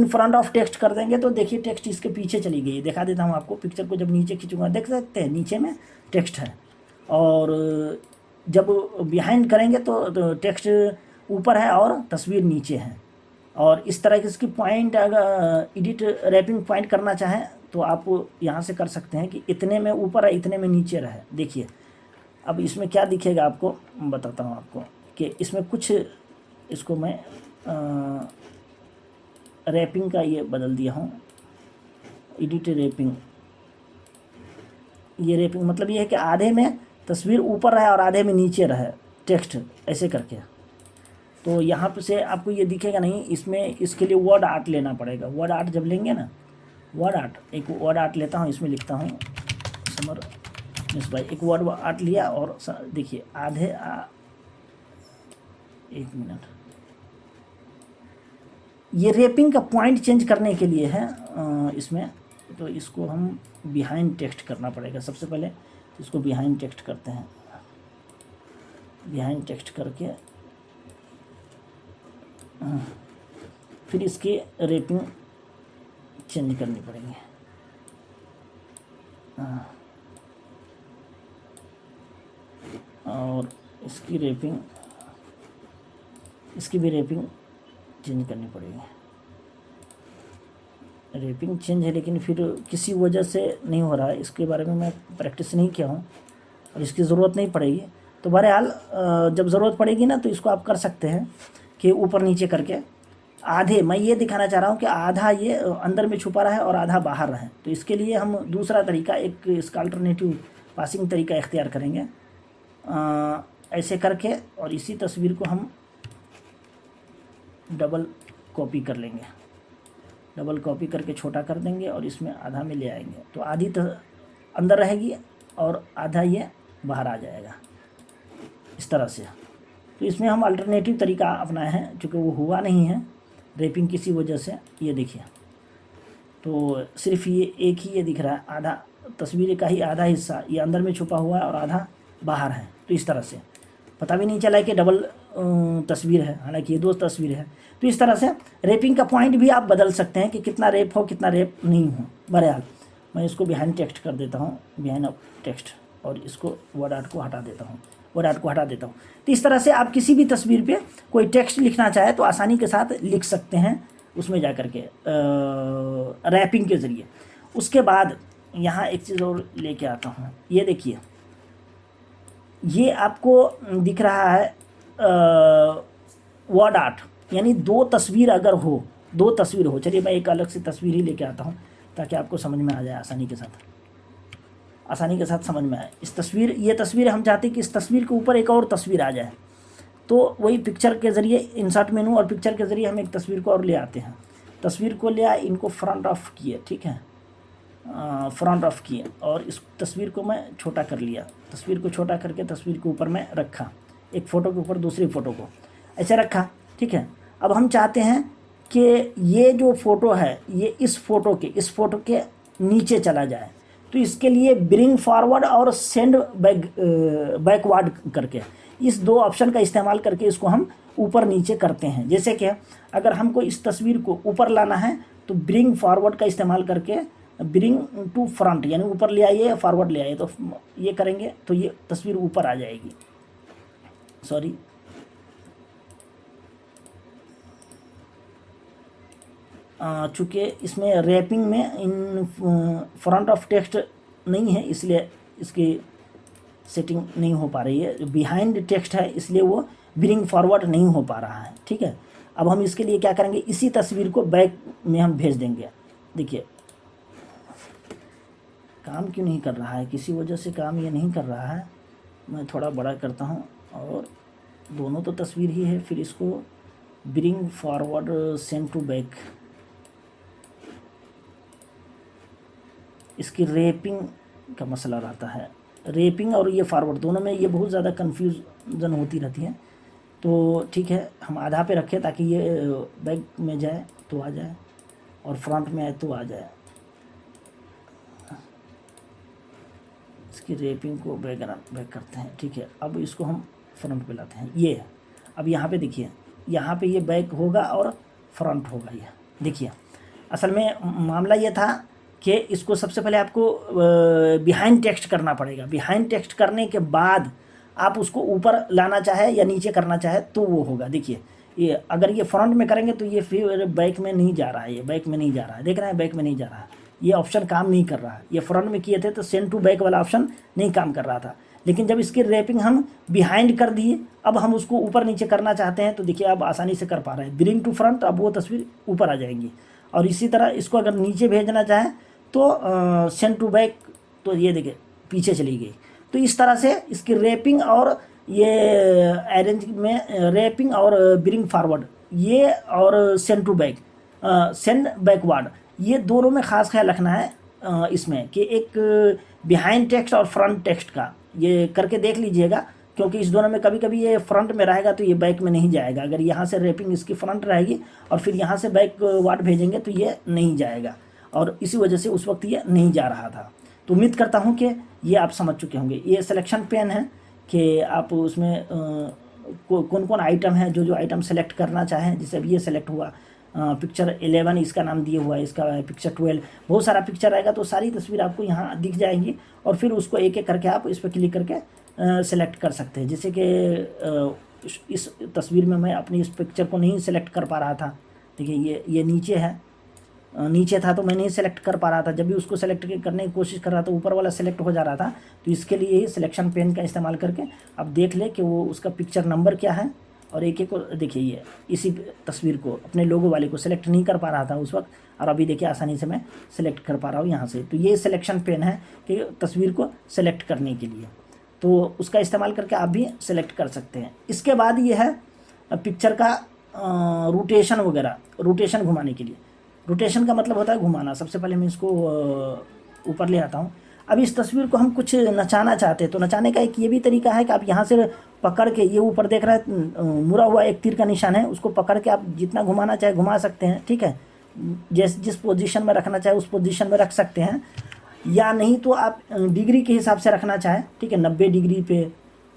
फ्रंट ऑफ टेक्स्ट कर देंगे तो देखिए टेक्स्ट इसके पीछे चली गई। दिखा देता हूँ आपको, पिक्चर को जब नीचे खींचूंगा देख सकते हैं नीचे में टेक्स्ट है, और जब बिहाइंड करेंगे तो टेक्स्ट ऊपर है और तस्वीर नीचे है। और इस तरह की इसकी पॉइंट अगर एडिट रैपिंग पॉइंट करना चाहें तो आप यहाँ से कर सकते हैं कि इतने में ऊपर है, इतने में नीचे रहे। देखिए अब इसमें क्या दिखेगा आपको बताता हूँ आपको कि इसमें कुछ, इसको मैं रैपिंग का ये बदल दिया हूँ, एडिट रैपिंग। ये रैपिंग मतलब ये है कि आधे में तस्वीर ऊपर रहे और आधे में नीचे रहे टेक्स्ट, ऐसे करके। तो यहाँ पे से आपको ये दिखेगा नहीं, इसमें इसके लिए वर्ड आर्ट लेना पड़ेगा। वर्ड आर्ट जब लेंगे ना, वर्ड आर्ट, एक वर्ड आर्ट लेता हूँ, इसमें लिखता हूँ समर मिसबाई, एक वर्ड आर्ट लिया, और देखिए आधे एक मिनट, ये रैपिंग का पॉइंट चेंज करने के लिए है इसमें। तो इसको हम बिहाइंड टेक्स्ट करना पड़ेगा। सबसे पहले इसको बिहाइंड टेक्स्ट करते हैं, बिहाइंड टेक्स्ट करके फिर इसकी रैपिंग चेंज करनी पड़ेगी। और इसकी रैपिंग, इसकी भी रैपिंग चेंज करनी पड़ेगी। रैपिंग चेंज है लेकिन फिर किसी वजह से नहीं हो रहा है, इसके बारे में मैं प्रैक्टिस नहीं किया हूँ और इसकी ज़रूरत नहीं पड़ेगी। तो बहरहाल जब ज़रूरत पड़ेगी ना तो इसको आप कर सकते हैं कि ऊपर नीचे करके आधे, मैं ये दिखाना चाह रहा हूँ कि आधा ये अंदर में छुपा रहा है और आधा बाहर रहे। तो इसके लिए हम दूसरा तरीका, एक इसका अल्टरनेटिव पासिंग तरीका इख्तियार करेंगे। ऐसे करके और इसी तस्वीर को हम डबल कॉपी कर लेंगे, डबल कॉपी करके छोटा कर देंगे और इसमें आधा में ले आएंगे। तो आधी अंदर रहेगी और आधा ये बाहर आ जाएगा इस तरह से। तो इसमें हम अल्टरनेटिव तरीका अपनाए हैं, चूँकि वो हुआ नहीं है रैपिंग किसी वजह से। ये देखिए, तो सिर्फ ये एक ही ये दिख रहा है, आधा तस्वीर का ही आधा हिस्सा ये अंदर में छुपा हुआ है और आधा बाहर है। तो इस तरह से पता भी नहीं चला कि डबल तस्वीर है, हालांकि ये 2 तस्वीर है। तो इस तरह से रैपिंग का पॉइंट भी आप बदल सकते हैं कि कितना रैप हो कितना रैप नहीं हो। बहरहाल मैं इसको बिहाइंड टेक्स्ट कर देता हूँ, बिहाइंड टेक्स्ट, और इसको वर्ड आर्ट को हटा देता हूँ, वर्ड आर्ट को हटा देता हूँ। तो इस तरह से आप किसी भी तस्वीर पे कोई टेक्स्ट लिखना चाहे तो आसानी के साथ लिख सकते हैं उसमें जा कर के रैपिंग के ज़रिए। उसके बाद यहाँ एक चीज़ और लेके आता हूँ, ये देखिए, ये आपको दिख रहा है वर्ड आर्ट, यानी 2 तस्वीर अगर हो, 2 तस्वीर हो। चलिए मैं एक अलग से तस्वीर ही लेके आता हूँ ताकि आपको समझ में आ जाए आसानी के साथ, आसानी के साथ समझ में आए। इस तस्वीर, ये तस्वीर हम चाहते हैं कि इस तस्वीर के ऊपर एक और तस्वीर आ जाए, तो वही पिक्चर के ज़रिए, इंसर्ट मेनू और पिक्चर के ज़रिए हम एक तस्वीर को और ले आते हैं। तस्वीर को ले आए, इनको फ्रंट ऑफ किए, ठीक है, फ्रंट ऑफ किए और इस तस्वीर को मैं छोटा कर लिया। तस्वीर को छोटा करके तस्वीर के ऊपर मैं रखा, एक फ़ोटो के ऊपर दूसरी फ़ोटो को ऐसे रखा, ठीक है। अब हम चाहते हैं कि ये जो फ़ोटो है ये इस फ़ोटो के नीचे चला जाए। तो इसके लिए ब्रिंग फॉरवर्ड और सेंड बैकवर्ड करके इस 2 ऑप्शन का इस्तेमाल करके इसको हम ऊपर नीचे करते हैं। जैसे कि अगर हमको इस तस्वीर को ऊपर लाना है तो ब्रिंग फॉरवर्ड का इस्तेमाल करके ब्रिंग टू फ्रंट, यानी ऊपर ले आइए या फॉरवर्ड ले आइए, तो ये करेंगे तो ये तस्वीर ऊपर आ जाएगी। सॉरी, चूँकि इसमें रैपिंग में इन फ्रंट ऑफ टेक्स्ट नहीं है इसलिए इसकी सेटिंग नहीं हो पा रही है। बिहाइंड टेक्स्ट है इसलिए वो ब्रिंग फॉरवर्ड नहीं हो पा रहा है, ठीक है। अब हम इसके लिए क्या करेंगे, इसी तस्वीर को बैक में हम भेज देंगे। देखिए काम क्यों नहीं कर रहा है, किसी वजह से काम ये नहीं कर रहा है। मैं थोड़ा बड़ा करता हूँ और दोनों तो तस्वीर ही है, फिर इसको bring forward send to back, इसकी रैपिंग का मसला रहता है। रैपिंग और ये फॉरवर्ड दोनों में ये बहुत ज़्यादा कन्फ्यूजन होती रहती है। तो ठीक है, हम आधा पे रखें ताकि ये बैक में जाए तो आ जाए और फ्रंट में आए तो आ जाए। इसकी रैपिंग को बैक करते हैं, ठीक है। अब इसको हम फ्रंट पे लाते हैं। ये अब यहाँ पे देखिए, यहाँ पे ये बैक होगा और फ्रंट होगा। ये देखिए, असल में मामला ये था कि इसको सबसे पहले आपको बिहाइंड टेक्स्ट करना पड़ेगा। बिहाइंड टेक्स्ट करने के बाद आप उसको ऊपर लाना चाहे या नीचे करना चाहे तो वो होगा। देखिए ये अगर ये फ्रंट में करेंगे तो ये फिर बैक में नहीं जा रहा है, ये बैक में नहीं जा रहा है, देख रहे हैं बैक में नहीं जा रहा है, ये ऑप्शन काम नहीं कर रहा है। ये फ्रंट में किए थे तो सेंड टू बैक वाला ऑप्शन नहीं काम कर रहा था, लेकिन जब इसकी रैपिंग हम बिहाइंड कर दिए, अब हम उसको ऊपर नीचे करना चाहते हैं तो देखिए अब आसानी से कर पा रहे हैं। ब्रिंग टू फ्रंट, अब वो तस्वीर ऊपर आ जाएंगी। और इसी तरह इसको अगर नीचे भेजना चाहें तो सेंड टू बैक, तो ये देखिए पीछे चली गई। तो इस तरह से इसकी रैपिंग और ये अरेंज में रैपिंग और ब्रिंग फॉरवर्ड ये और send to back, send backward, ये दोनों में ख़ास ख्याल रखना है इसमें कि एक बिहाइंड टेक्स्ट और फ्रंट टेक्स्ट का ये करके देख लीजिएगा, क्योंकि इस दोनों में कभी कभी ये फ्रंट में रहेगा तो ये बैक में नहीं जाएगा। अगर यहाँ से रैपिंग इसकी फ्रंट रहेगी और फिर यहाँ से बैकवर्ड भेजेंगे तो ये नहीं जाएगा, और इसी वजह से उस वक्त ये नहीं जा रहा था। तो उम्मीद करता हूँ कि ये आप समझ चुके होंगे। ये सिलेक्शन पेन है कि आप उसमें कौन कौन आइटम है, जो जो आइटम सेलेक्ट करना चाहें। जैसे अब ये सेलेक्ट हुआ पिक्चर 11, इसका नाम दिए हुआ है, इसका पिक्चर 12, बहुत सारा पिक्चर आएगा तो सारी तस्वीर आपको यहाँ दिख जाएंगी और फिर उसको एक एक करके आप इस पर क्लिक करके सेलेक्ट कर सकते हैं। जैसे कि इस तस्वीर में मैं अपनी इस पिक्चर को नहीं सेलेक्ट कर पा रहा था। देखिए ये नीचे है, नीचे था तो मैं नहीं सेलेक्ट कर पा रहा था। जब भी उसको सेलेक्ट करने की कोशिश कर रहा था ऊपर वाला सेलेक्ट हो जा रहा था। तो इसके लिए ही सिलेक्शन पेन का इस्तेमाल करके आप देख ले कि वो उसका पिक्चर नंबर क्या है और एक एक को देखिए, ये इसी तस्वीर को अपने लोगो वाले को सिलेक्ट नहीं कर पा रहा था उस वक्त, और अभी देखिए आसानी से मैं सिलेक्ट कर पा रहा हूँ यहाँ से। तो ये सिलेक्शन पेन है कि तस्वीर को सिलेक्ट करने के लिए, तो उसका इस्तेमाल करके आप भी सिलेक्ट कर सकते हैं। इसके बाद ये है पिक्चर का रोटेशन वगैरह, रोटेशन घुमाने के लिए। रोटेशन का मतलब होता है घुमाना। सबसे पहले मैं इसको ऊपर ले आता हूँ। अब इस तस्वीर को हम कुछ नचाना चाहते हैं, तो नचाने का एक ये भी तरीका है कि आप यहाँ से पकड़ के, ये ऊपर देख रहा है मुड़ा हुआ एक तीर का निशान है, उसको पकड़ के आप जितना घुमाना चाहे घुमा सकते हैं, ठीक है। जिस पोजीशन में रखना चाहे उस पोजीशन में रख सकते हैं, या नहीं तो आप डिग्री के हिसाब से रखना चाहें, ठीक है। 90 डिग्री पे,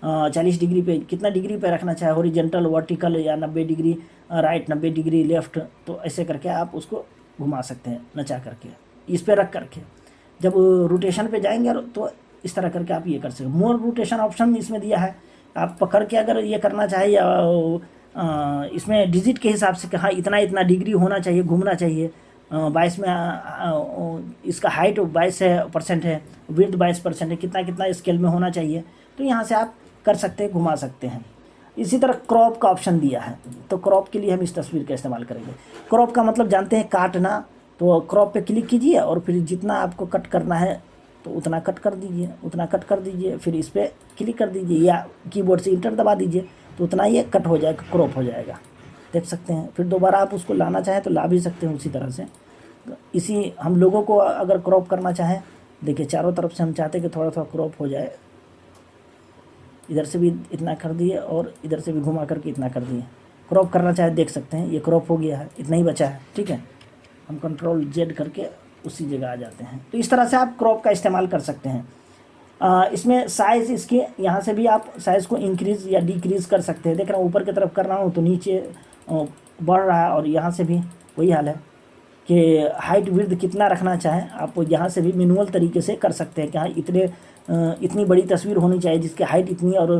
40 डिग्री पे, कितना डिग्री पे रखना चाहे, हॉरिजेंटल, वर्टिकल, या 90 डिग्री राइट, 90 डिग्री लेफ्ट, तो ऐसे करके आप उसको घुमा सकते हैं नचा करके, इस पे रख करके। जब रोटेशन पे जाएंगे तो इस तरह करके आप ये कर सकते हैं। मोर रोटेशन ऑप्शन इसमें दिया है, आप पकड़ के अगर ये करना चाहे, या इसमें डिजिट के हिसाब से कि हाँ इतना इतना डिग्री होना चाहिए, घूमना चाहिए। 22 में इसका हाइट 22% है, विड्थ 22% है, कितना कितना स्केल में होना चाहिए, तो यहाँ से आप कर सकते हैं, घुमा सकते हैं। इसी तरह क्रॉप का ऑप्शन दिया है, तो क्रॉप के लिए हम इस तस्वीर का इस्तेमाल करेंगे। क्रॉप का मतलब जानते हैं काटना, तो क्रॉप पे क्लिक कीजिए और फिर जितना आपको कट करना है तो उतना कट कर दीजिए, उतना कट कर दीजिए, फिर इस पर क्लिक कर दीजिए या कीबोर्ड से इंटर दबा दीजिए, तो उतना ये कट हो जाएगा, क्रॉप हो जाएगा, देख सकते हैं। फिर दोबारा आप उसको लाना चाहें तो ला भी सकते हैं उसी तरह से। इसी हम लोगों को अगर क्रॉप करना चाहें, देखिए चारों तरफ से हम चाहते हैं कि थोड़ा थोड़ा क्रॉप हो जाए, इधर से भी इतना कर दिए और इधर से भी घुमा करके इतना कर दिए। क्रॉप करना चाहे देख सकते हैं, ये क्रॉप हो गया है, इतना ही बचा है, ठीक है। हम कंट्रोल जेड करके उसी जगह आ जाते हैं। तो इस तरह से आप क्रॉप का इस्तेमाल कर सकते हैं। इसमें साइज़ इसके यहाँ से भी आप साइज़ को इंक्रीज़ या डिक्रीज़ कर सकते हैं। देख रहा हूँ ऊपर की तरफ कर रहा हूँ तो नीचे बढ़ रहा है, और यहाँ से भी वही हाल है कि हाइट विड्थ कितना रखना चाहें आप यहाँ से भी मैनुअल तरीके से कर सकते हैं कि हाँ इतनी बड़ी तस्वीर होनी चाहिए जिसकी हाइट इतनी और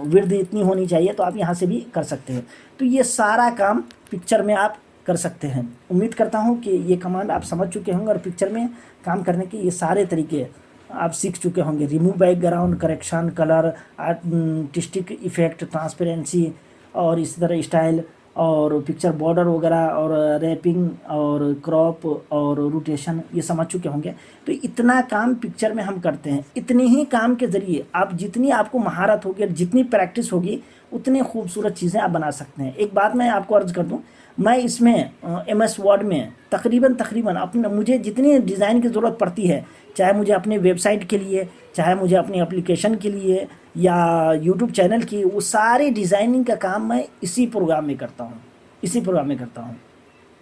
विड्थ इतनी होनी चाहिए, तो आप यहाँ से भी कर सकते हैं। तो ये सारा काम पिक्चर में आप कर सकते हैं। उम्मीद करता हूँ कि ये कमांड आप समझ चुके होंगे और पिक्चर में काम करने के ये सारे तरीके आप सीख चुके होंगे। Remove background, correction, colour, artistic effect, transparency, और इसी तरह स्टाइल और पिक्चर बॉर्डर वगैरह, और रैपिंग और क्रॉप और रोटेशन, ये समझ चुके होंगे। तो इतना काम पिक्चर में हम करते हैं। इतने ही काम के ज़रिए आप जितनी आपको महारत होगी और जितनी प्रैक्टिस होगी उतनी खूबसूरत चीज़ें आप बना सकते हैं। एक बात मैं आपको अर्ज़ कर दूं, मैं इसमें MS वर्ड में तकरीबन अपने मुझे जितनी डिज़ाइन की ज़रूरत पड़ती है, चाहे मुझे अपने वेबसाइट के लिए, चाहे मुझे अपनी एप्लीकेशन के लिए या यूट्यूब चैनल की, वो सारी डिज़ाइनिंग का काम मैं इसी प्रोग्राम में करता हूँ।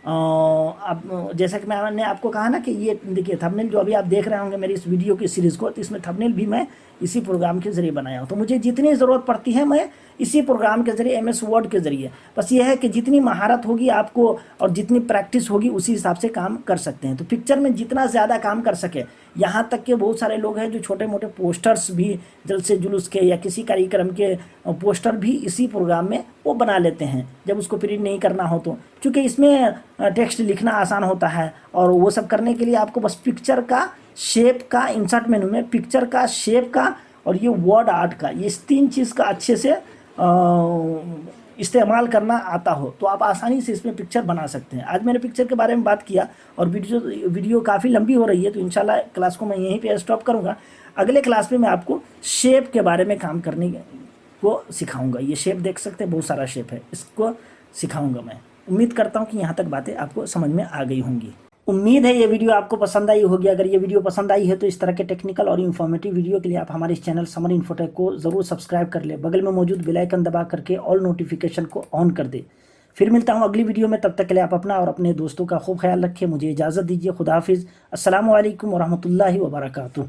अब जैसा कि मैंने आपको कहा ना कि ये देखिए थंबनेल जो अभी आप देख रहे होंगे मेरी इस वीडियो की सीरीज़ को, तो इसमें थंबनेल भी मैं इसी प्रोग्राम के ज़रिए बनाया हूँ। तो मुझे जितनी ज़रूरत पड़ती है मैं इसी प्रोग्राम के ज़रिए, MS वर्ड के ज़रिए, बस ये है कि जितनी महारत होगी आपको और जितनी प्रैक्टिस होगी उसी हिसाब से काम कर सकते हैं। तो पिक्चर में जितना ज़्यादा काम कर सके, यहाँ तक कि बहुत सारे लोग हैं जो छोटे मोटे पोस्टर्स भी, जलसे जुलूस के या किसी कार्यक्रम के पोस्टर भी इसी प्रोग्राम में वो बना लेते हैं जब उसको प्रिंट नहीं करना हो तो, क्योंकि इसमें टेक्स्ट लिखना आसान होता है। और वो सब करने के लिए आपको बस पिक्चर का शेप का, इंसर्ट मेनू में पिक्चर का, शेप का और ये वर्ड आर्ट का, ये 3 चीज़ का अच्छे से इस्तेमाल करना आता हो तो आप आसानी से इसमें पिक्चर बना सकते हैं। आज मैंने पिक्चर के बारे में बात किया और वीडियो काफ़ी लंबी हो रही है, तो इंशाल्लाह क्लास को मैं यहीं पे स्टॉप करूँगा। अगले क्लास में मैं आपको शेप के बारे में काम करने को सिखाऊंगा। ये शेप देख सकते हैं, बहुत सारा शेप है, इसको सिखाऊंगा मैं। उम्मीद करता हूँ कि यहाँ तक बातें आपको समझ में आ गई होंगी। उम्मीद है ये वीडियो आपको पसंद आई होगी। अगर ये वीडियो पसंद आई है तो इस तरह के टेक्निकल और इन्फॉर्मेटिव वीडियो के लिए आप हमारे इस चैनल समर इन्फोटेक को ज़रूर सब्सक्राइब कर ले। बगल में मौजूद बेल आइकन दबा करके ऑल नोटिफिकेशन को ऑन कर दे। फिर मिलता हूँ अगली वीडियो में, तब तक के लिए आप अपना और अपने दोस्तों का खूब ख्याल रखें। मुझे इजाज़त दीजिए। खुदा हाफिज़। अस्सलामु अलैकुम वरहमतुल्लाहि वबरकातुहू।